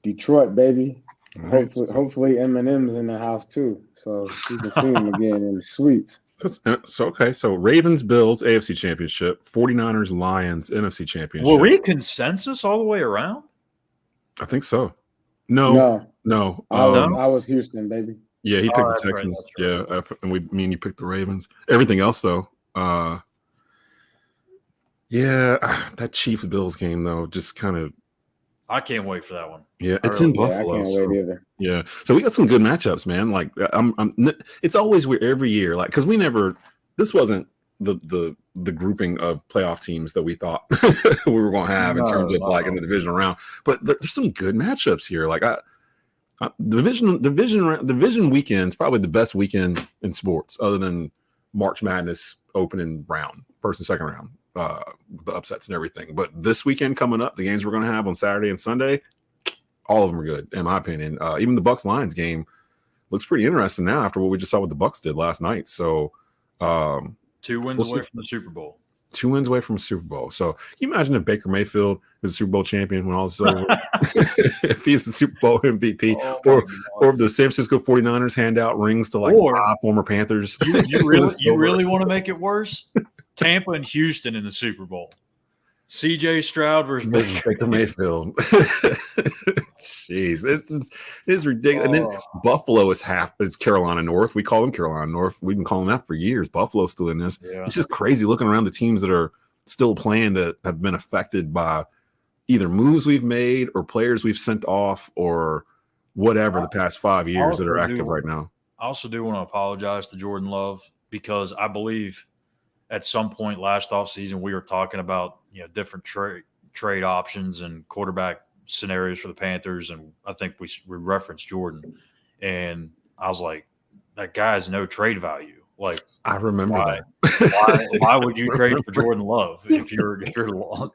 Detroit, baby. Hopefully Eminem's in the house too, so you can see him again in the suites. So Ravens, Bills, AFC Championship, 49ers, Lions, NFC Championship. Were we consensus all the way around? I think so. No. I was Houston, baby. Yeah, he picked the Texans. Right. Yeah, and me and you picked the Ravens. Everything else, though, that Chiefs-Bills game, though, just kind of. I can't wait for that one. Yeah, it's in Buffalo. I can't wait either. Yeah, so we got some good matchups, man. Like, it's always weird every year, like, because this wasn't the grouping of playoff teams that we thought we were going to have in terms of like in the divisional round. But there's some good matchups here. Like, division weekend's probably the best weekend in sports, other than March Madness opening round, first and second round. The upsets and everything, but this weekend coming up, the games we're going to have on Saturday and Sunday, all of them are good in my opinion. Even the Bucks Lions game looks pretty interesting now after what we just saw what the Bucks did last night. So 2 wins away from the Super Bowl. 2 wins away from a Super Bowl. So can you imagine if Baker Mayfield is a Super Bowl champion when all this is over? If he's the Super Bowl MVP, or if the San Francisco 49ers hand out rings to like 5 former Panthers. You really want to make it worse? Tampa and Houston in the Super Bowl. CJ Stroud versus Baker Mayfield. Jeez, it's ridiculous. And then Buffalo is Carolina North. We call them Carolina North. We've been calling that for years. Buffalo's still in this. Yeah. It's just crazy looking around the teams that are still playing that have been affected by either moves we've made or players we've sent off or whatever the past 5 years that are active right now. I also do want to apologize to Jordan Love because I Bleav at some point last offseason we were talking about different trade options and quarterback scenarios for the Panthers, and I think we referenced Jordan, and I was like, that guy has no trade value. Like, I remember why? that. Why would you trade for Jordan Love if your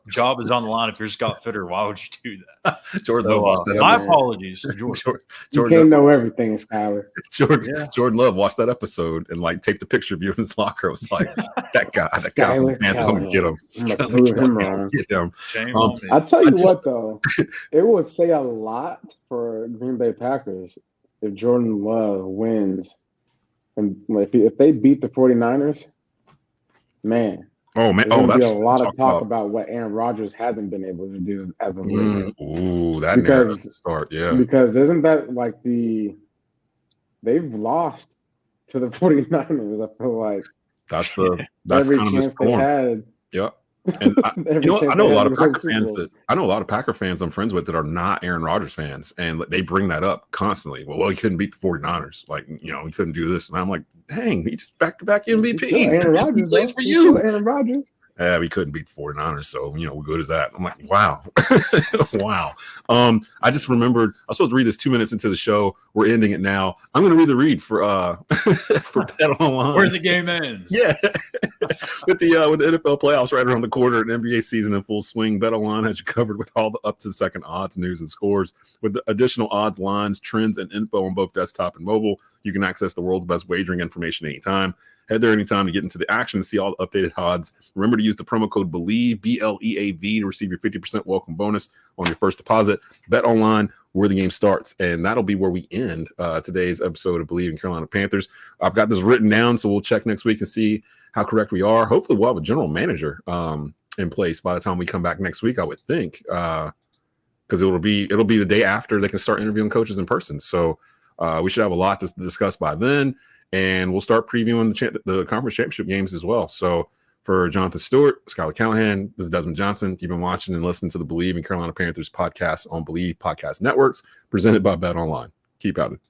job is on the line? If you're Scott Fitter, why would you do that? Jordan Love watched that My episode. apologies to Jordan. You can't know everything, Schuyler. Jordan Love watched that episode and like taped a picture of you in his locker. I was like, that guy, Schuyler man, I'm gonna get him. I'm gonna prove him wrong. Get him. Shame on me. I tell you what, though, it would say a lot for Green Bay Packers if Jordan Love wins. And if they beat the 49ers, man. Oh, man. There's That's be a lot of talk about what Aaron Rodgers hasn't been able to do as of late. Ooh, that narrative start, yeah. Because isn't that like they've lost to the 49ers, I feel like. That's every kind of chance the storm. they had. Yep. And I know a lot of Packer fans I know a lot of Packer fans I'm friends with that are not Aaron Rodgers fans, and they bring that up constantly. Well, he couldn't beat the 49ers. Like, he couldn't do this. And I'm like, dang, he's back-to-back MVP. Aaron Rodgers, he plays for you. Aaron Rodgers. Yeah, we couldn't beat the 49ers, so what good is that? I'm like, wow. Wow. I just remembered I was supposed to read this 2 minutes into the show. We're ending it now. I'm gonna read the read for for Bet Online. Where the game ends. Yeah. with the NFL playoffs right around the corner and NBA season in full swing, Bet Online has you covered with all the up to the second odds, news, and scores. With the additional odds, lines, trends, and info on both desktop and mobile, you can access the world's best wagering information anytime. Head there anytime to get into the action and see all the updated odds. Remember to use the promo code Bleav, BLEAV, to receive your 50% welcome bonus on your first deposit. Bet Online, where the game starts. And that'll be where we end today's episode of Bleav in Carolina Panthers. I've got this written down, so we'll check next week and see how correct we are. Hopefully we'll have a general manager in place by the time we come back next week, I would think, because it'll be the day after they can start interviewing coaches in person. So we should have a lot to discuss by then. And we'll start previewing the conference championship games as well. So for Jonathan Stewart, Schuyler Callihan, this is Desmond Johnson. You've been watching and listening to the Bleav in Carolina Panthers podcast on Bleav Podcast Networks, presented by Bet Online. Keep at it.